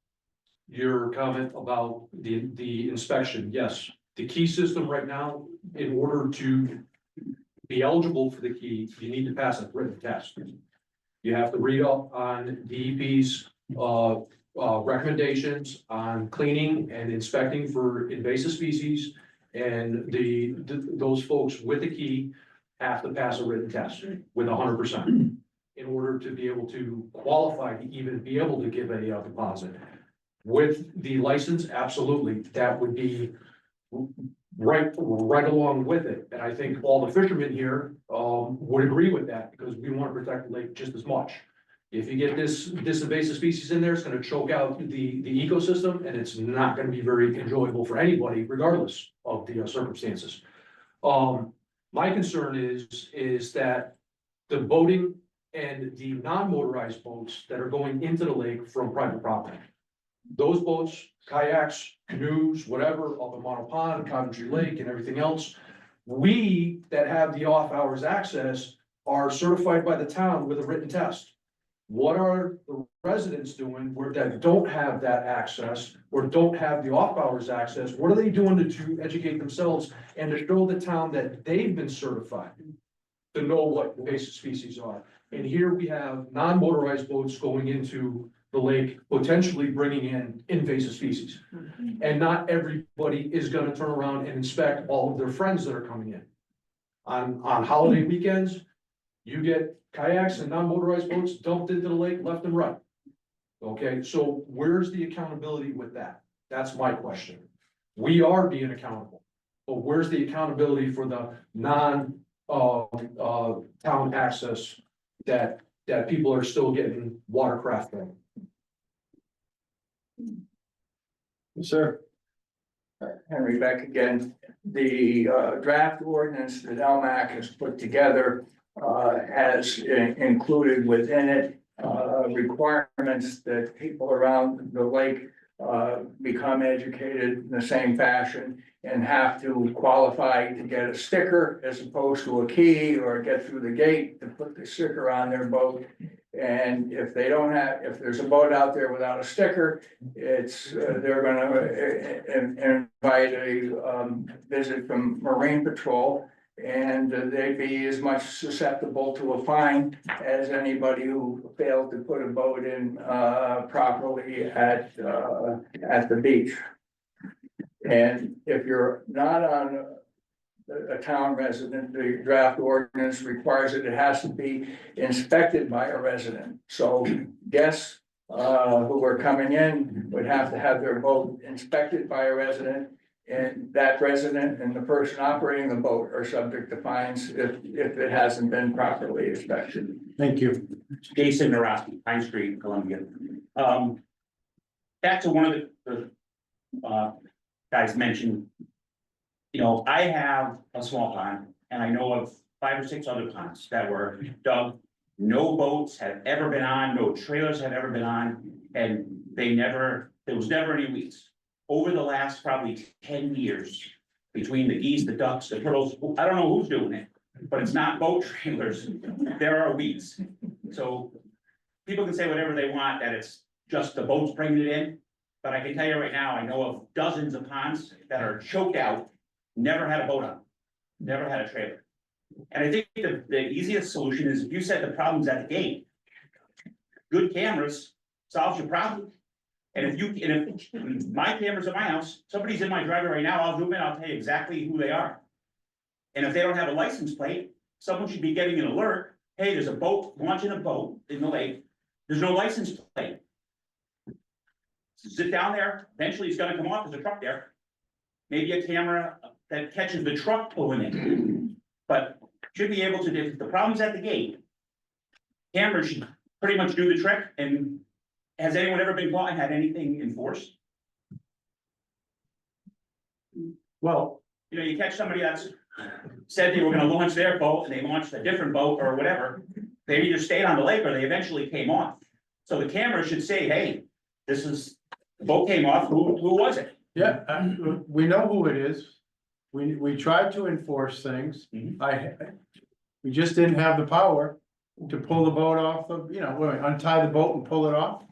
S2: your comment about the inspection, yes, the key system right now, in order to be eligible for the key, you need to pass a written test. You have to read up on DEP's recommendations on cleaning and inspecting for invasive species, and those folks with the key have to pass a written test with 100% in order to be able to qualify to even be able to give a deposit. With the license, absolutely, that would be right along with it. And I think all the fishermen here would agree with that, because we want to protect the lake just as much. If you get this invasive species in there, it's going to choke out the ecosystem, and it's not going to be very enjoyable for anybody, regardless of the circumstances. My concern is that the boating and the non-motorized boats that are going into the lake from private property. Those boats, kayaks, canoes, whatever, up in Mono Pond, Coventry Lake and everything else. We that have the off hours access are certified by the town with a written test. What are the residents doing that don't have that access or don't have the off hours access? What are they doing to educate themselves and to show the town that they've been certified to know what invasive species are? And here we have non-motorized boats going into the lake, potentially bringing in invasive species. And not everybody is gonna turn around and inspect all of their friends that are coming in. On holiday weekends, you get kayaks and non-motorized boats dumped into the lake left and right. Okay, so where's the accountability with that? That's my question. We are being accountable, but where's the accountability for the town access that people are still getting watercraft from.
S1: Sir.
S17: Henry Beck again. The draft ordinance that LMAC has put together has included within it requirements that people around the lake become educated in the same fashion and have to qualify to get a sticker as opposed to a key or get through the gate to put the sticker on their boat. And if they don't have, if there's a boat out there without a sticker, it's, they're gonna invite a visit from Marine Patrol. And they'd be as much susceptible to a fine as anybody who failed to put a boat in properly at the beach. And if you're not on a town resident, the draft ordinance requires that it has to be inspected by a resident. So guests who are coming in would have to have their boat inspected by a resident. And that resident and the person operating the boat are subject to fines if it hasn't been properly inspected.
S1: Thank you.
S18: Jason Narowski, Pine Street, Columbia. Back to one of the guys mentioned. You know, I have a small pond and I know of 5 or 6 other ponds that were dug. No boats have ever been on, no trailers have ever been on, and there was never any weeds. Over the last probably 10 years, between the geese, the ducks, the turtles, I don't know who's doing it, but it's not boat trailers, there are weeds. So people can say whatever they want, that it's just the boats bringing it in. But I can tell you right now, I know of dozens of ponds that are choked out, never had a boat on, never had a trailer. And I think the easiest solution is if you said the problem's at the gate, good cameras solves your problem. And if my cameras at my house, somebody's in my driveway right now, I'll zoom in, I'll tell you exactly who they are. And if they don't have a license plate, someone should be getting an alert, hey, there's a boat, launching a boat in the lake, there's no license plate. Sit down there, eventually it's gonna come off, there's a truck there. Maybe a camera that catches the truck pulling in. But should be able to, if the problem's at the gate, cameras should pretty much do the trick. And has anyone ever been caught and had anything enforced?
S1: Well,
S18: You know, you catch somebody that's said they were gonna launch their boat and they launched a different boat or whatever. They either stayed on the lake or they eventually came off. So the camera should say, hey, the boat came off, who was it?
S1: yeah, we know who it is. We tried to enforce things. We just didn't have the power to pull the boat off of, untie the boat and pull it off.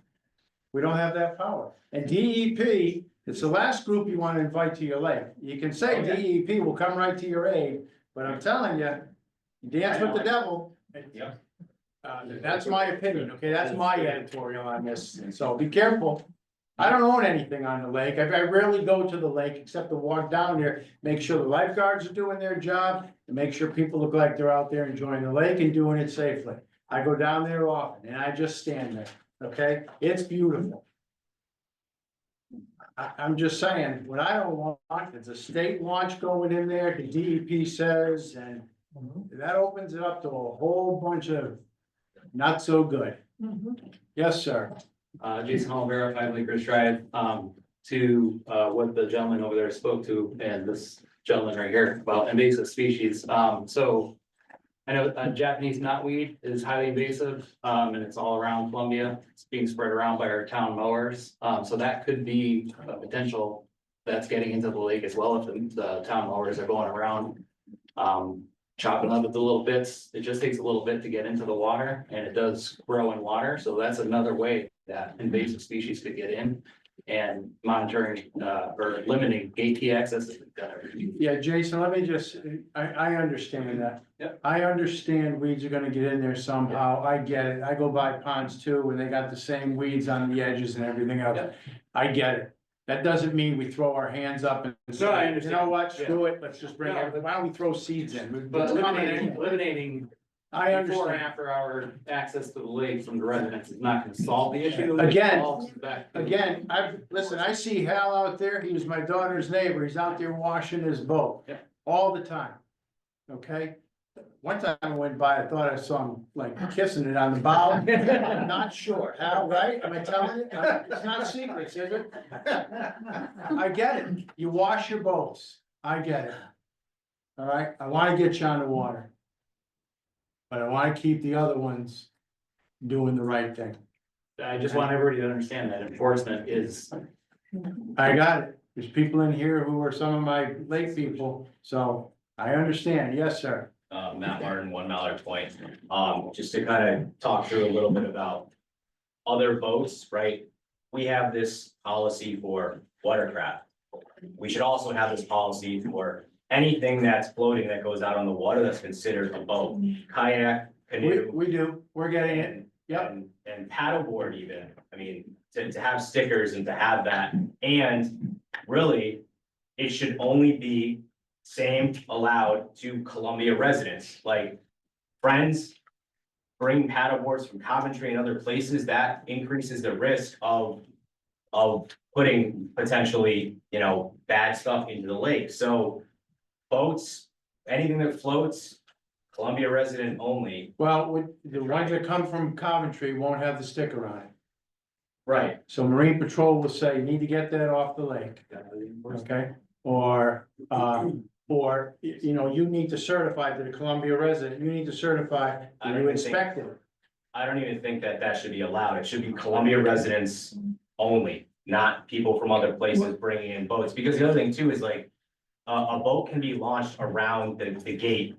S1: We don't have that power. And DEP, it's the last group you want to invite to your lake. You can say DEP will come right to your aid, but I'm telling you, you dance with the devil.
S18: Yeah.
S1: That's my opinion, okay? That's my editorial on this, so be careful. I don't own anything on the lake. I rarely go to the lake except to walk down there, make sure the lifeguards are doing their job, and make sure people look like they're out there enjoying the lake and doing it safely. I go down there often and I just stand there, okay? It's beautiful. I'm just saying, what I don't want is a state launch going in there, the DEP says, and that opens it up to a whole bunch of not so good. Yes, sir.
S6: Jason Olivera, 5 Lakers Drive, to what the gentleman over there spoke to, and this gentleman right here about invasive species. So I know Japanese knotweed is highly invasive, and it's all around Columbia. It's being spread around by our town mowers. So that could be a potential that's getting into the lake as well if the town mowers are going around. Chopping up the little bits. It just takes a little bit to get into the water, and it does grow in water. So that's another way that invasive species could get in, and monitoring or limiting gate access.
S1: Yeah, Jason, let me just, I understand that.
S6: Yep.
S1: I understand weeds are gonna get in there somehow. I get it. I go by ponds too, and they got the same weeds on the edges and everything else.
S6: Yep.
S1: I get it. That doesn't mean we throw our hands up and say,
S6: No, I
S1: you
S6: understand.
S1: know what,
S6: Yeah.
S1: screw it, let's just bring
S6: No.
S1: it, why don't we throw seeds in?
S6: But
S1: It's coming anyway.
S6: eliminating
S1: I
S6: before and
S1: understand.
S6: after hour access to the lake from the residents is not gonna solve the issue.
S1: Again,
S6: It solves back to-
S1: Again, I see Hal out there, he was my daughter's neighbor, he's out there washing his boat.
S6: Yep.
S1: All the time. Okay, One time I went by, I thought I saw him like kissing it on the bow. I'm not sure, how, right? Am I telling you? It's not secrets, is it? I get it. You wash your boats. I get it. All right, I wanna get you on the water. But I wanna keep the other ones doing the right thing.
S6: I just want everybody to understand that enforcement is,
S1: I got it. There's people in here who are some of my lake people, so I understand. Yes, sir.
S7: Matt Martin, 1 Mallard Point. Just to kind of talk through a little bit about other boats, right? We have this policy for watercraft. We should also have this policy for anything that's floating that goes out on the water that's considered a boat, kayak, canoe.
S1: We do. We're getting it. Yep.
S7: And paddleboard even. I mean, to have stickers and to have that, and really, it should only be same allowed to Columbia residents, like friends. Bring paddleboards from Coventry and other places, that increases the risk of putting potentially, you know, bad stuff into the lake. So boats, anything that floats, Columbia resident only.
S1: Well, the ones that come from Coventry won't have the sticker on it.
S7: Right.
S1: So Marine Patrol will say, you need to get that off the lake. Okay, or, you know, you need to certify to the Columbia resident, you need to certify,
S7: I
S1: that
S7: don't
S1: you
S7: even think-
S1: inspected it.
S7: I don't even think that that should be allowed. It should be Columbia residents only, not people from other places bringing in boats. Because the other thing too is like, a boat can be launched around the gate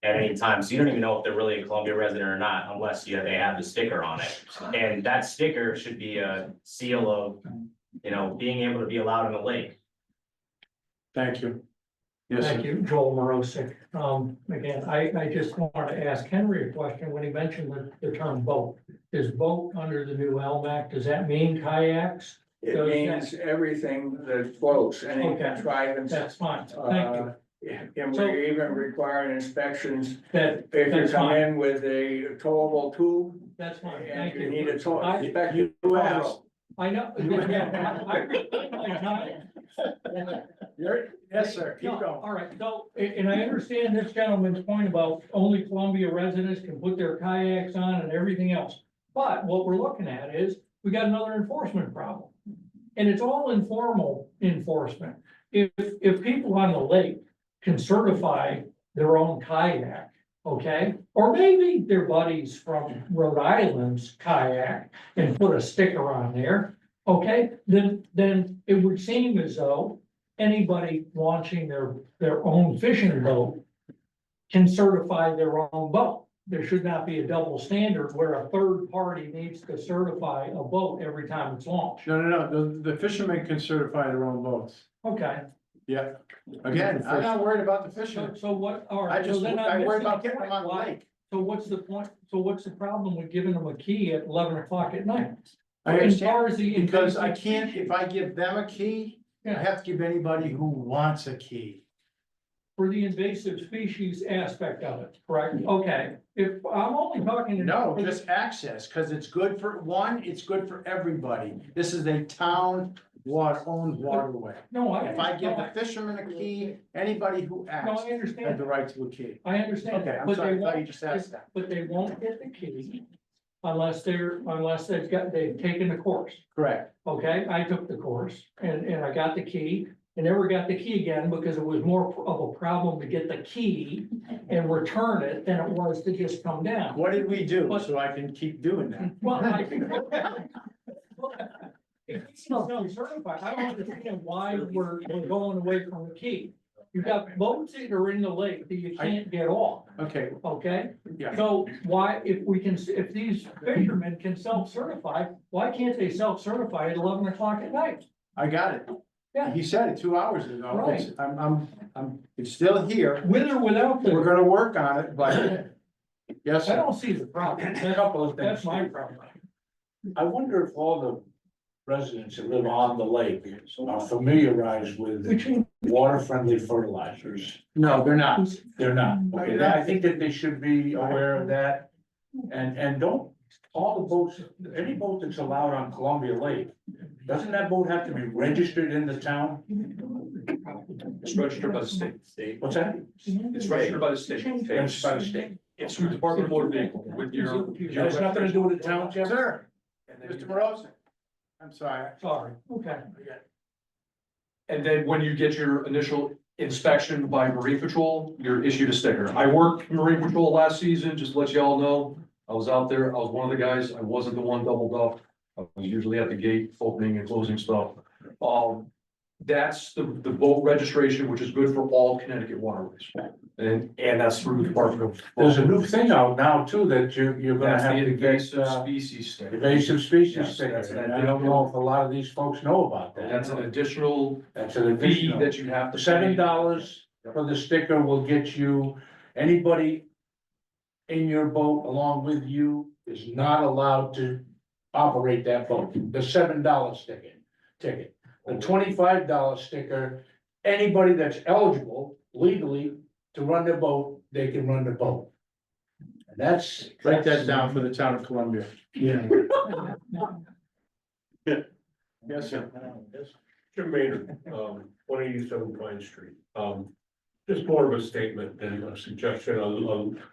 S7: at any time. So you don't even know if they're really a Columbia resident or not unless they have the sticker on it. And that sticker should be a seal of, you know, being able to be allowed in the lake.
S1: Thank you. Yes,
S14: Thank
S1: sir.
S14: you, Joel Morosic. Again, I just wanted to ask Henry a question when he mentioned the term boat. Is boat under the new LMAC, does that mean kayaks?
S17: It
S14: Does
S17: means everything that floats, any
S14: Okay.
S17: contrivance.
S14: That's fine, thank you.
S17: And
S14: So-
S17: we even require inspections,
S14: That,
S17: if you
S14: that's
S17: come
S14: fine,
S17: in with a towable tube
S14: that's fine,
S17: and
S14: thank
S17: you
S14: you.
S17: need a tow,
S14: I-
S17: inspect
S1: You asked.
S14: I know.
S1: Yes, sir, keep
S14: No,
S1: going.
S14: all right, so, and I understand this gentleman's point about only Columbia residents can put their kayaks on and everything else. But what we're looking at is, we got another enforcement problem. And it's all informal enforcement. If people on the lake can certify their own kayak, okay? Or maybe their buddies from Rhode Island's kayak and put a sticker on there, okay? Then it would seem as though anybody launching their own fishing boat can certify their own boat. There should not be a double standard where a third party needs to certify a boat every time it's launched.
S1: No, the fishermen can certify their own boats.
S14: Okay,
S1: Yeah, again, I'm not worried about the fishermen.
S14: so what, all right.
S1: I just,
S14: so then
S1: I
S14: I'm
S1: worry
S14: missing
S1: about
S14: the
S1: getting them
S14: point.
S1: on the
S14: Why-
S1: lake.
S14: So what's the point, so what's the problem with giving them a key at 11 o'clock at night?
S1: I
S14: As far
S1: understand,
S14: as the
S1: because I
S14: invasive
S1: can't,
S14: species-
S1: if I give them a key, I have to give anybody who wants a key.
S14: For the invasive species aspect of it, correct? Okay, if, I'm only talking.
S1: No, just access, cause it's good for, one, it's good for everybody. This is a town owned waterway.
S14: No,
S1: If I give the fisherman a key, anybody who
S14: No,
S1: acts
S14: I
S1: has the
S14: understand,
S1: right to a key.
S14: I understand,
S1: Okay, I'm
S14: but
S1: sorry,
S14: they
S1: I thought you
S14: won't,
S1: just asked that.
S14: but they won't get the key unless they've taken the course.
S1: Correct.
S14: Okay, I took the course and I got the key. I never got the key again because it was more of a problem to get the key and return it than it was to just come down.
S1: What did we do so I can keep doing that?
S14: Well, I think. It's self-certified. I don't understand why we're going away from the key. You've got boats that are in the lake that you can't get off,
S1: Okay,
S14: okay?
S1: yeah.
S14: So why, if these fishermen can self-certify, why can't they self-certify at 11 o'clock at night?
S1: I got it.
S14: Yeah.
S1: He said it 2 hours ago.
S14: Right.
S1: It's still here.
S14: With or without
S1: We're
S14: the,
S1: gonna work on it, but yes,
S14: I
S1: sir.
S14: don't see the problem.
S4: A couple of things.
S14: That's my problem.
S4: I wonder if all the residents that live on the lake are familiarized with water-friendly fertilizers.
S1: No, they're not.
S4: They're not. Okay, I think that they should be aware of that. And don't, all the boats, any boat that's allowed on Columbia Lake, doesn't that boat have to be registered in the town?
S2: It's registered by the state.
S4: What's that?
S2: It's registered by the state.
S4: It's by the state.
S2: It's through the Department of Motor Vehicle with your.
S4: That has nothing to do with the town, Jeff?
S1: Sir,
S2: And then
S1: Mr. Morosi, I'm sorry.
S14: Sorry, okay.
S2: And then when you get your initial inspection by Marine Patrol, you're issued a sticker. I worked Marine Patrol last season, just to let you all know. I was out there, I was one of the guys, I wasn't the one doubled up. I was usually at the gate, opening and closing stuff. That's the boat registration, which is good for all Connecticut waterways. And that's through the Department of.
S4: There's a new thing out now too, that you're gonna
S2: That's
S4: have
S2: the
S4: to get,
S2: invasive species sticker.
S4: invasive species
S2: Yes,
S4: sticker,
S2: that's an
S4: and I don't know if a lot of these folks know about
S2: And
S4: that.
S2: that's an additional
S4: That's an
S2: fee
S4: additional.
S2: that you have to. pay.
S4: $7 for the sticker will get you, anybody in your boat along with you is not allowed to operate that boat. The $7 ticket. The $25 sticker, anybody that's eligible legally to run the boat, they can run the boat. And that's.
S1: Write that down for the town of Columbia.
S3: Yeah.
S1: Yes, sir.
S9: Jim Maynard, 187 Pine Street. Just more of a statement than a suggestion.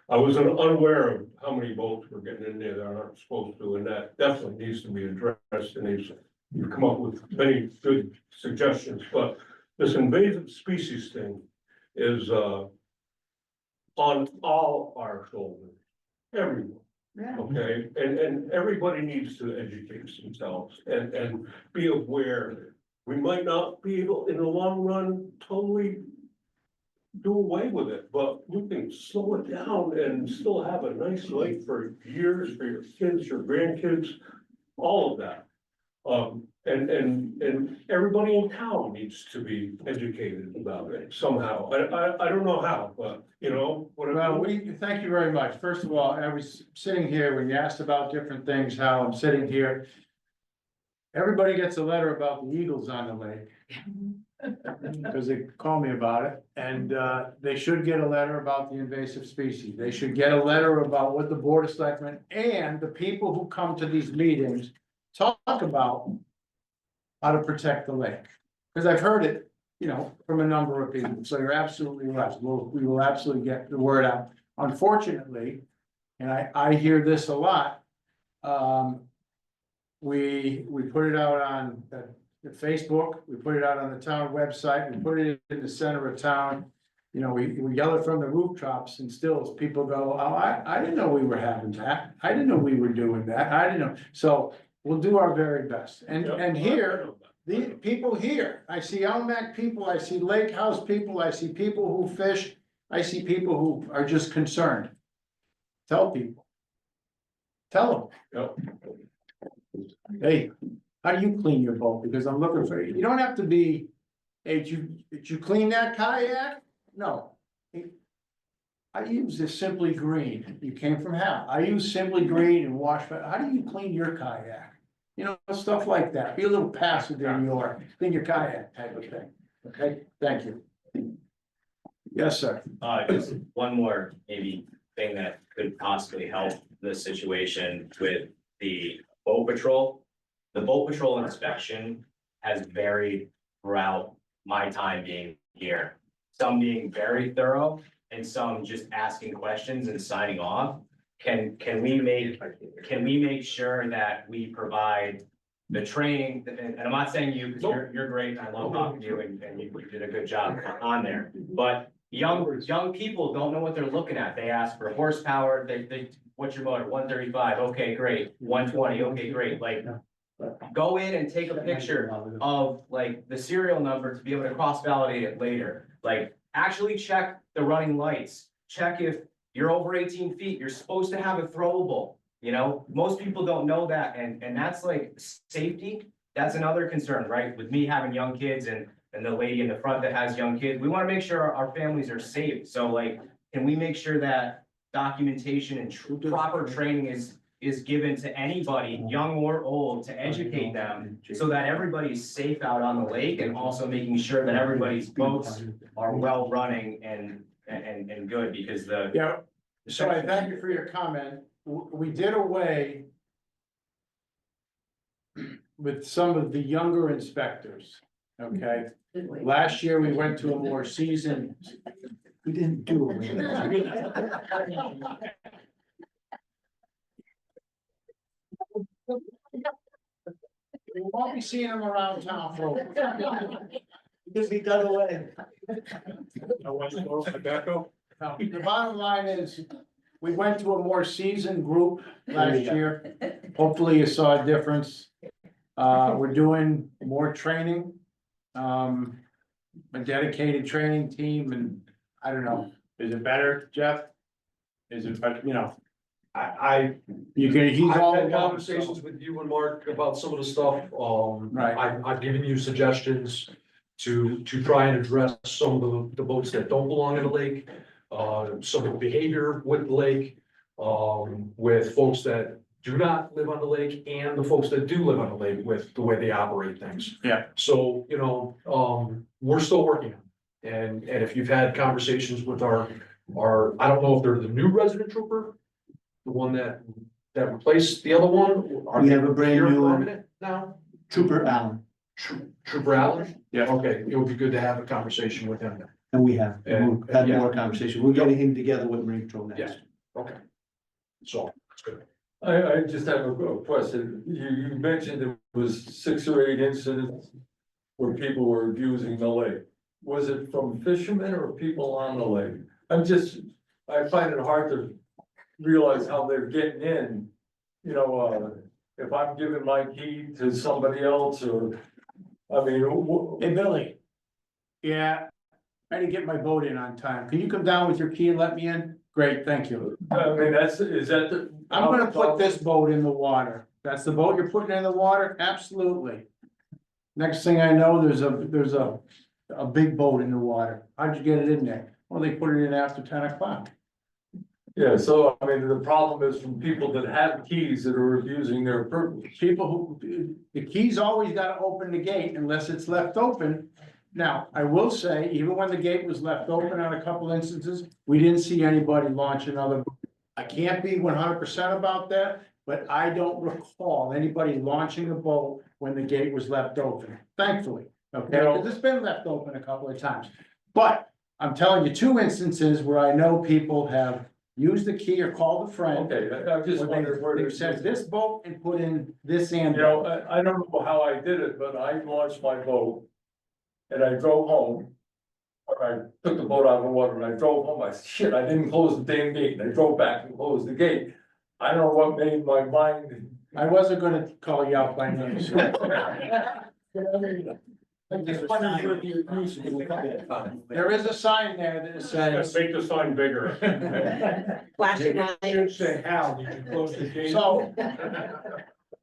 S9: I was unaware of how many boats were getting in there that aren't supposed to, and that definitely needs to be addressed. And you've come up with many good suggestions, but this invasive species thing is on all our shoulders, everyone. Okay, and everybody needs to educate themselves and be aware. We might not be able, in the long run, totally do away with it, but we can slow it down and still have a nice life for years, for your kids, your grandkids, all of that. And everybody in town needs to be educated about it somehow. I don't know how, but you know,
S1: Well, thank you very much. First of all, I was sitting here when you asked about different things, how I'm sitting here. Everybody gets a letter about the eagles on the lake. Because they call me about it, and they should get a letter about the invasive species. They should get a letter about what the Board of Selectmen and the people who come to these meetings talk about how to protect the lake. Because I've heard it, you know, from a number of people, so you're absolutely right. We will absolutely get the word out. Unfortunately, and I hear this a lot, we put it out on the Facebook, we put it out on the town website, we put it in the center of town. You know, we yell it from the rooftops and still people go, oh, I didn't know we were having that. I didn't know we were doing that. I didn't know. So we'll do our very best. And here, the people here, I see Elmac people, I see Lake House people, I see people who fish, I see people who are just concerned. Tell people. Tell them. Hey, how do you clean your boat? Because I'm looking for you. You don't have to be, hey, did you clean that kayak? No. I use this Simply Green. You came from hell. I use Simply Green and wash, how do you clean your kayak? You know, stuff like that. Be a little passive in your, clean your kayak type of thing. Okay, thank you. Yes, sir.
S7: Just one more maybe thing that could possibly help this situation with the boat patrol. The boat patrol inspection has varied throughout my time being here. Some being very thorough and some just asking questions and signing off. Can we make sure that we provide the training, and I'm not saying you, because you're great, and I love talking to you, and you did a good job on there. But young people don't know what they're looking at. They ask for horsepower, what's your motor? 135, okay, great. 120, okay, great. Like, go in and take a picture of like the serial number to be able to cross-validate it later. Like, actually check the running lights. Check if you're over 18 feet, you're supposed to have a throwable. You know, most people don't know that, and that's like safety. That's another concern, right? With me having young kids and the lady in the front that has young kids, we want to make sure our families are safe. So like, can we make sure that documentation and proper training is given to anybody, young or old, to educate them so that everybody's safe out on the lake, and also making sure that everybody's boats are well running and good, because
S1: Yeah, so I thank you for your comment. We did away with some of the younger inspectors. okay?
S16: Good way.
S1: Last year, we went to a more seasoned.
S3: We didn't do it.
S1: We won't be seeing them around town for.
S3: Just be done away.
S1: The bottom line is, we went to a more seasoned group last year. Hopefully you saw a difference. We're doing more training. A dedicated training team, and I don't know, is it better, Jeff? Is it, you know, you can, he's
S2: I've
S1: all
S2: had
S1: along,
S2: conversations
S1: so.
S2: with you and Mark about some of the stuff,
S1: Right.
S2: I've given you suggestions to try and address some of the boats that don't belong in the lake. Some of the behavior with the lake, with folks that do not live on the lake and the folks that do live on the lake with the way they operate things.
S1: Yeah.
S2: So, you know, we're still working on it. And if you've had conversations with our, I don't know if they're the new resident trooper, the one that replaced the other one. Are
S3: We
S2: they
S3: have a brand
S2: here
S3: new one.
S2: permanent now?
S3: Trooper Allen,
S2: Trooper Allen?
S1: Yeah.
S2: Okay, it would be good to have a conversation with him.
S3: and we have,
S2: And-
S3: we've had
S2: yeah.
S3: more conversation. We're getting him together with Marine Patrol next.
S2: Yes. Okay. So, that's good.
S9: I just have a question. You mentioned there was 6 or 8 incidents where people were abusing the lake. Was it from fishermen or people on the lake? I find it hard to realize how they're getting in. You know, if I'm giving my key to somebody else or, I mean,
S1: Hey, Billy. Yeah, I didn't get my boat in on time. Can you come down with your key and let me in? Great, thank you.
S9: I mean, is that the?
S1: I'm gonna put this boat in the water. That's the boat you're putting in the water? Absolutely. Next thing I know, there's a big boat in the water. How'd you get it in there? Well, they put it in after 10 o'clock.
S9: Yeah, so I mean, the problem is from people that have keys that are abusing their privilege.
S1: People who, the key's always gotta open the gate unless it's left open. Now, I will say, even when the gate was left open on a couple instances, we didn't see anybody launch another. I can't be 100% about that, but I don't recall anybody launching a boat when the gate was left open, thankfully. Okay, because it's been left open a couple of times. But I'm telling you, 2 instances where I know people have used the key or called a friend.
S9: Okay, I just wondered where
S1: They've said this boat and put in this and.
S9: You know, I don't know how I did it, but I launched my boat. And I drove home. Or I took the boat out of the water and I drove home, I said, shit, I didn't close the damn gate, and I drove back and closed the gate. I don't know what made my mind.
S1: I wasn't gonna call you out by name. So. There is a sign there that says.
S9: Make the sign bigger.
S12: Flashing lights.
S9: Say, Hal, did you close the gate?
S1: So,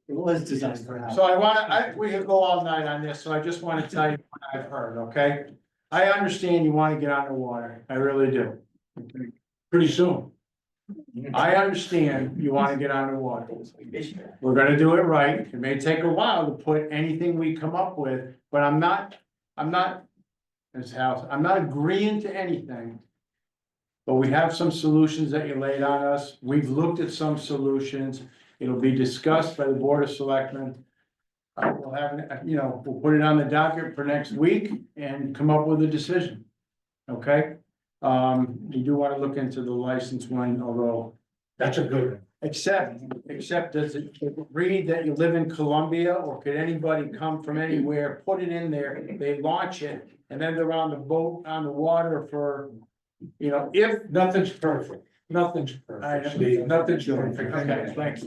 S3: It was designed for us.
S1: so we could go all night on this, so I just wanna tell you what I've heard, okay? I understand you wanna get on the water, I really do. Pretty soon. I understand you wanna get on the water. We're gonna do it right. It may take a while to put anything we come up with, but I'm not, this house, I'm not agreeing to anything. But we have some solutions that you laid on us. We've looked at some solutions. It'll be discussed by the Board of Selectmen. We'll have, we'll put it on the docket for next week and come up with a decision. Okay? You do wanna look into the license one, although.
S4: That's a good one.
S1: Except, does it read that you live in Columbia, or could anybody come from anywhere, put it in there, they launch it, and then they're on the boat, on the water for, if.
S4: Nothing's perfect. Nothing's perfect, Steve. Nothing's perfect.
S1: Okay, thanks.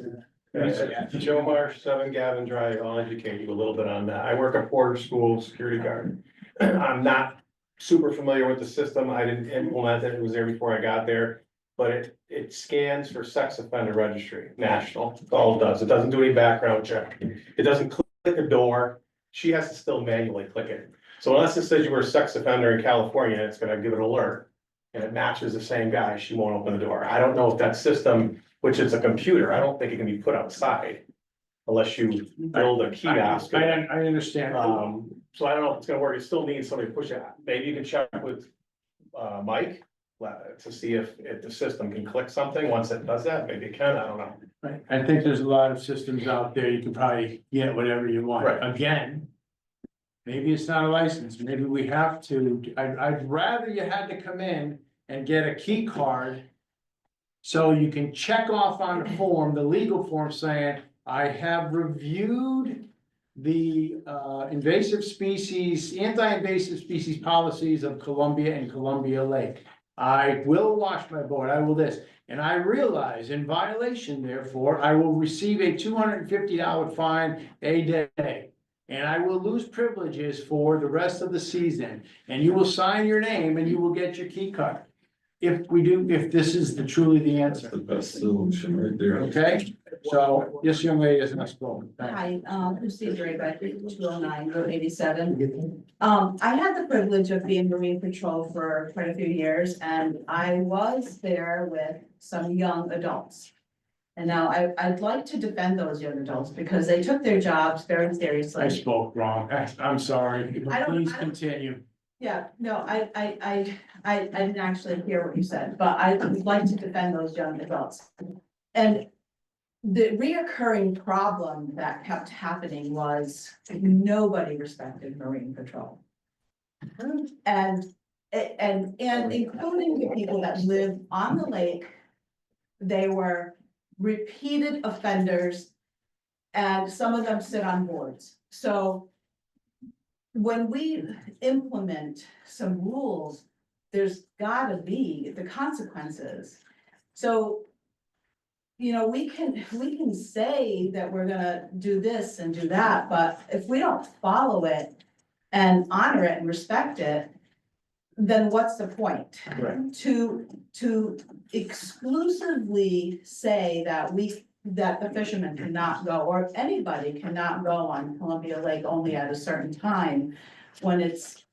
S19: Joe Marsh, 7 Gavin Drive, I'll educate you a little bit on that. I work at Porter School Security Guard. I'm not super familiar with the system. I didn't implement it. It was there before I got there. But it scans for sex offender registry, national. That's all it does. It doesn't do any background check. It doesn't click a door. She has to still manually click it. So unless it says you were a sex offender in California, it's gonna give it an alert. And it matches the same guy, she won't open the door. I don't know if that system, which is a computer, I don't think it can be put outside. Unless you build a kiosk.
S1: I understand.
S19: So I don't know if it's gonna work. It still needs somebody to push it. Maybe you can check with Mike. To see if the system can click something. Once it does that, maybe it can, I don't know.
S1: Right, I think there's a lot of systems out there, you can probably get whatever you want.
S19: Right.
S1: Again, maybe it's not a license, maybe we have to, I'd rather you had to come in and get a key card. So you can check off on the form, the legal form saying, I have reviewed the invasive species, anti-invasive species policies of Columbia and Columbia Lake. I will wash my boat, I will this, and I realize in violation, therefore, I will receive a $250 fine a day. And I will lose privileges for the rest of the season, and you will sign your name and you will get your key card. If we do, if this is truly the answer.
S9: The best solution right there.
S1: Okay, so this young lady is not spoken.
S20: Hi, Christine Draper, 209 Route 87. I had the privilege of being Marine Patrol for quite a few years, and I was there with some young adults. And now I'd like to defend those young adults because they took their jobs very seriously.
S1: I spoke wrong. I'm sorry. Please continue.
S20: Yeah, no, I didn't actually hear what you said, but I would like to defend those young adults. And the reoccurring problem that kept happening was nobody respected Marine Patrol. And including the people that live on the lake, they were repeated offenders, and some of them sit on boards. So when we implement some rules, there's gotta be the consequences. So, you know, we can say that we're gonna do this and do that, but if we don't follow it and honor it and respect it, then what's the point?
S1: Right.
S20: To exclusively say that that the fishermen cannot go, or anybody cannot go on Columbia Lake only at a certain time when it's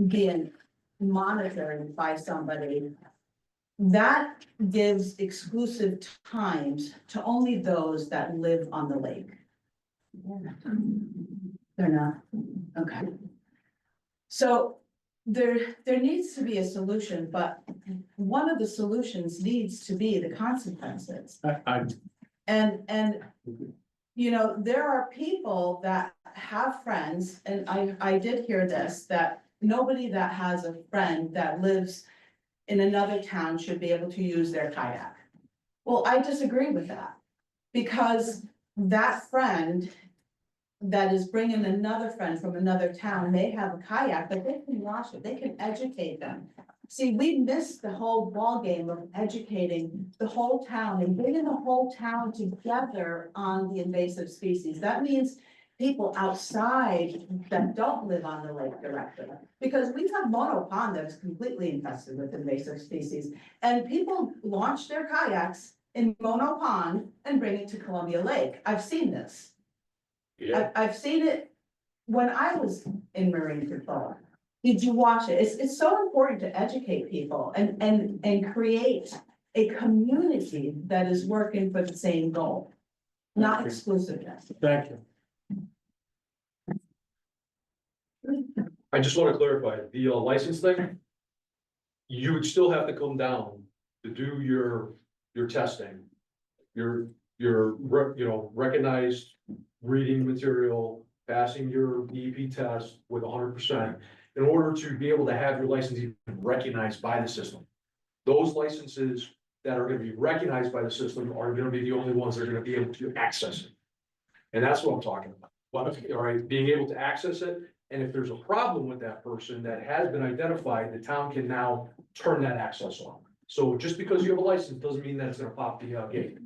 S20: being monitored by somebody. That gives exclusive times to only those that live on the lake. They're not, okay. So there needs to be a solution, but one of the solutions needs to be the consequences. And, you know, there are people that have friends, and I did hear this, that nobody that has a friend that lives in another town should be able to use their kayak. Well, I disagree with that, because that friend that is bringing another friend from another town, they have a kayak, but they can wash it, they can educate them. See, we missed the whole ballgame of educating the whole town and bringing the whole town together on the invasive species. That means people outside that don't live on the lake directly. Because we have Mono Pond that is completely infested with invasive species. And people launch their kayaks in Mono Pond and bring it to Columbia Lake. I've seen this.
S4: Yeah.
S20: I've seen it when I was in Marine Patrol. Did you watch it? It's so important to educate people and create a community that is working for the same goal, not exclusiveness.
S1: Thank you.
S2: I just want to clarify, the license thing. You would still have to come down to do your testing. Your recognized reading material, passing your DEP test with 100%. In order to be able to have your license even recognized by the system. Those licenses that are gonna be recognized by the system are gonna be the only ones that are gonna be able to access it. And that's what I'm talking about. All right, being able to access it, and if there's a problem with that person that has been identified, the town can now turn that access on. So just because you have a license doesn't mean that it's gonna pop the gate.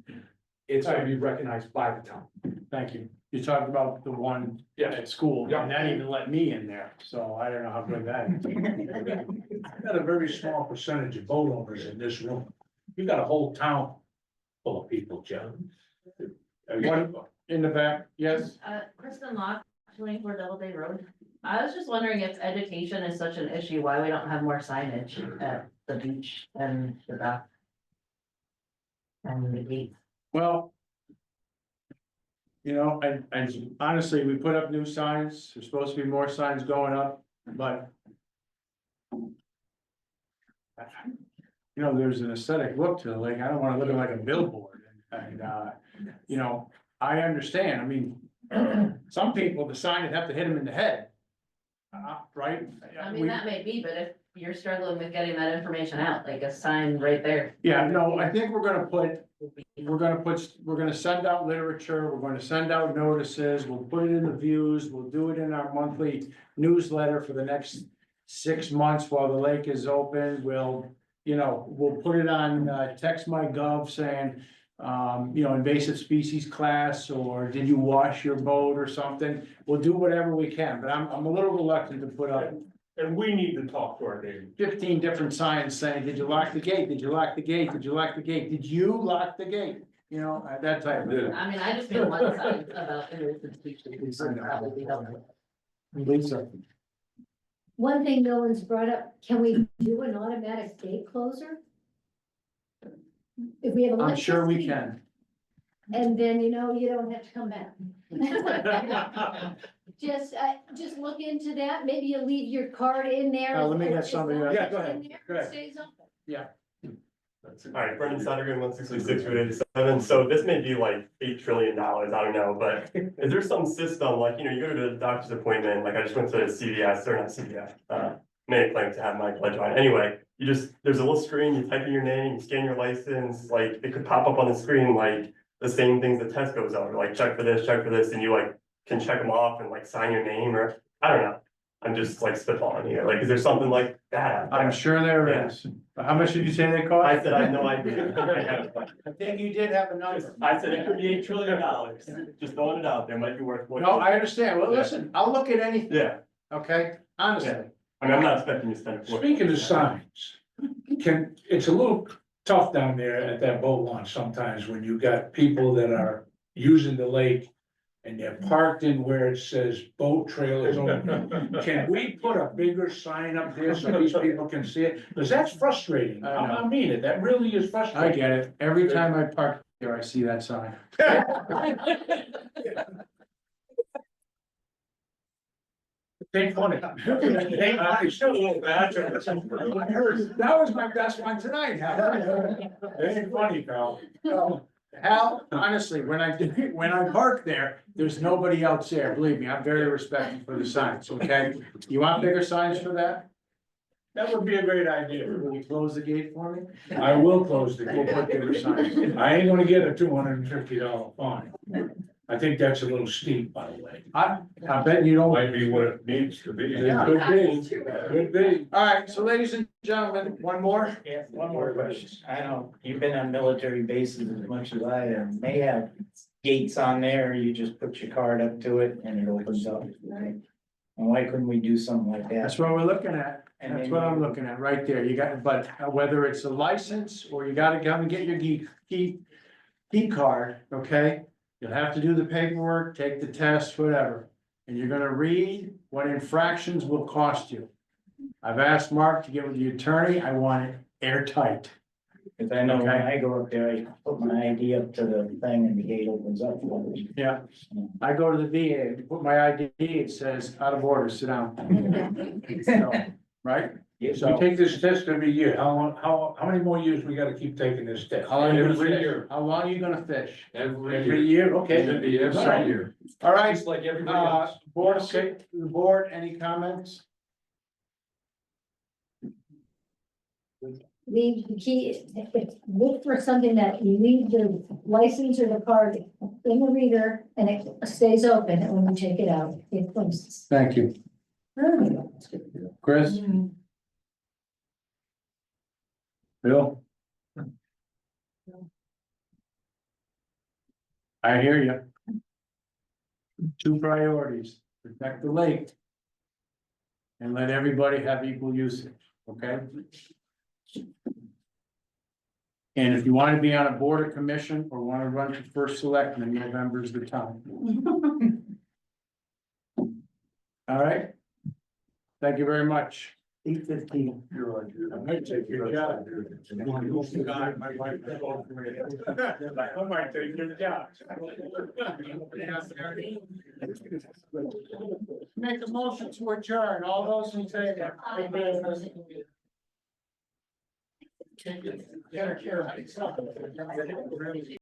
S2: It's gonna be recognized by the town.
S1: Thank you. You talked about the one at school, and that even let me in there, so I don't know how good that is.
S4: I've got a very small percentage of boat owners in this room. You got a whole town full of people, John.
S1: One in the back, yes?
S21: Kristen Locke, 24 Doubleday Road. I was just wondering if education is such an issue, why we don't have more signage at the beach and the dock. And the gate.
S1: Well, you know, and honestly, we put up new signs, there's supposed to be more signs going up, but you know, there's an aesthetic look to it, like, I don't wanna look like a billboard, and, you know, I understand, I mean, some people, the sign would have to hit them in the head. right?
S21: I
S1: We-
S21: mean, that may be, but if you're struggling with getting that information out, like a sign right there.
S1: Yeah, no, I think we're gonna send out literature, we're gonna send out notices, we'll put it in the views, we'll do it in our monthly newsletter for the next 6 months while the lake is open, we'll put it on, text my gov saying, invasive species class, or did you wash your boat or something? We'll do whatever we can, but I'm a little reluctant to put up
S9: And we need to talk to our neighbors.
S1: 15 different signs saying, did you lock the gate? Did you lock the gate? Did you lock the gate? Did you lock the gate? That type of thing.
S21: I mean, I just feel one sign about invasive species would probably help.
S1: Lisa,
S12: One thing no one's brought up, can we do an automatic gate closer? If we have.
S1: I'm sure we
S12: electricity,
S1: can.
S12: And then, you don't have to come back. Just look into that, maybe you leave your card in there.
S1: Let me get
S12: as
S1: somebody
S12: long
S1: else.
S12: as
S1: Yeah, go
S12: it's
S1: ahead.
S12: in there,
S1: Go ahead.
S12: it stays open.
S1: Yeah.
S19: All right, Brendan Suttergan, 166 Route 87. So this may be like $8 trillion, I don't know, but is there some system, like, you go to the doctor's appointment, like I just went to CVS, or not CVS, Mayo Clinic to have my blood drawn. Anyway, there's a little screen, you type in your name, you scan your license, like it could pop up on the screen, like the same things that Tesco's are, like check for this, and you like can check them off and like sign your name, or I don't know. I'm just like spitballing here. Like, is there something like that?
S1: I'm sure there is. How much did you say they cost?
S19: I said, I have no idea.
S1: I think you did have a number.
S19: I said it could be $8 trillion. Just throwing it out there, might be worth.
S1: No, I understand. Well, listen, I'll look at anything,
S19: Yeah,
S1: okay? Honestly.
S19: I mean, I'm not expecting you to spend.
S4: Speaking of signs, it's a little tough down there at that boat launch sometimes when you got people that are using the lake and they're parked in where it says boat trailers only. Can we put a bigger sign up there so these people can see it? Because that's frustrating.
S1: I know.
S4: I mean it, that really is
S1: I
S4: frustrating.
S1: get it. Every time I park here, I see that sign.
S4: Take funny. Take funny, still a little bad.
S1: That was my best one tonight, Hal.
S4: Ain't funny, pal.
S1: Hal, honestly, when I park there, there's nobody else there. Believe me, I'm very respectful for the signs, okay? You want bigger signs for that?
S4: That would be a great idea.
S1: Will you close the gate for me?
S4: I will close the
S1: We'll put
S4: gate.
S1: bigger signs.
S4: I ain't gonna get a $250 fine. I think that's a little steep, by the way.
S1: I bet you don't.
S9: Might be what it needs to be.
S1: Yeah.
S4: Could be, could be.
S1: All right, so ladies and gentlemen, one more.
S5: Yeah, one more question. I know you've been on military bases as much as I am. They have gates on there. You just put your card up to it and it opens up. And why couldn't we do something like that?
S1: That's what we're looking at.
S5: And
S1: That's
S5: then
S1: what I'm
S5: you-
S1: looking at right there. You got, but whether it's a license or you gotta come and get your key card, okay? You'll have to do the paperwork, take the test, whatever. And you're gonna read what infractions will cost you. I've asked Mark to get with the attorney. I want it airtight.
S5: Cause I know when
S1: Okay.
S5: I go up there, I put my ID up to the thing and the gate opens up for me.
S1: Yeah. I go to the VA, put my ID, it says out of order, sit down. So, right?
S4: We
S1: So,
S4: take this test every year. How many more years we gotta keep taking this test?
S1: how long you gonna
S9: Every
S1: fish?
S9: year.
S1: How long are you gonna fish?
S4: Every year, okay.
S9: Should be every year.
S1: All right,
S9: Just like everybody else.
S1: board, okay, the board, any comments?
S12: Leave the key, look for something that you leave the license or the card in the reader and it stays open, and when you take it out, it closes.
S1: Thank you. Chris? Bill? I hear you. Two priorities, protect the lake. And let everybody have equal usage, okay? And if you want to be on a board or commission or want to run for first selectman, November is the time. All right? Thank you very much. 8:15.
S4: I might take your job. I might take your job.
S1: Make a motion to adjourn, all those in favor? Take care.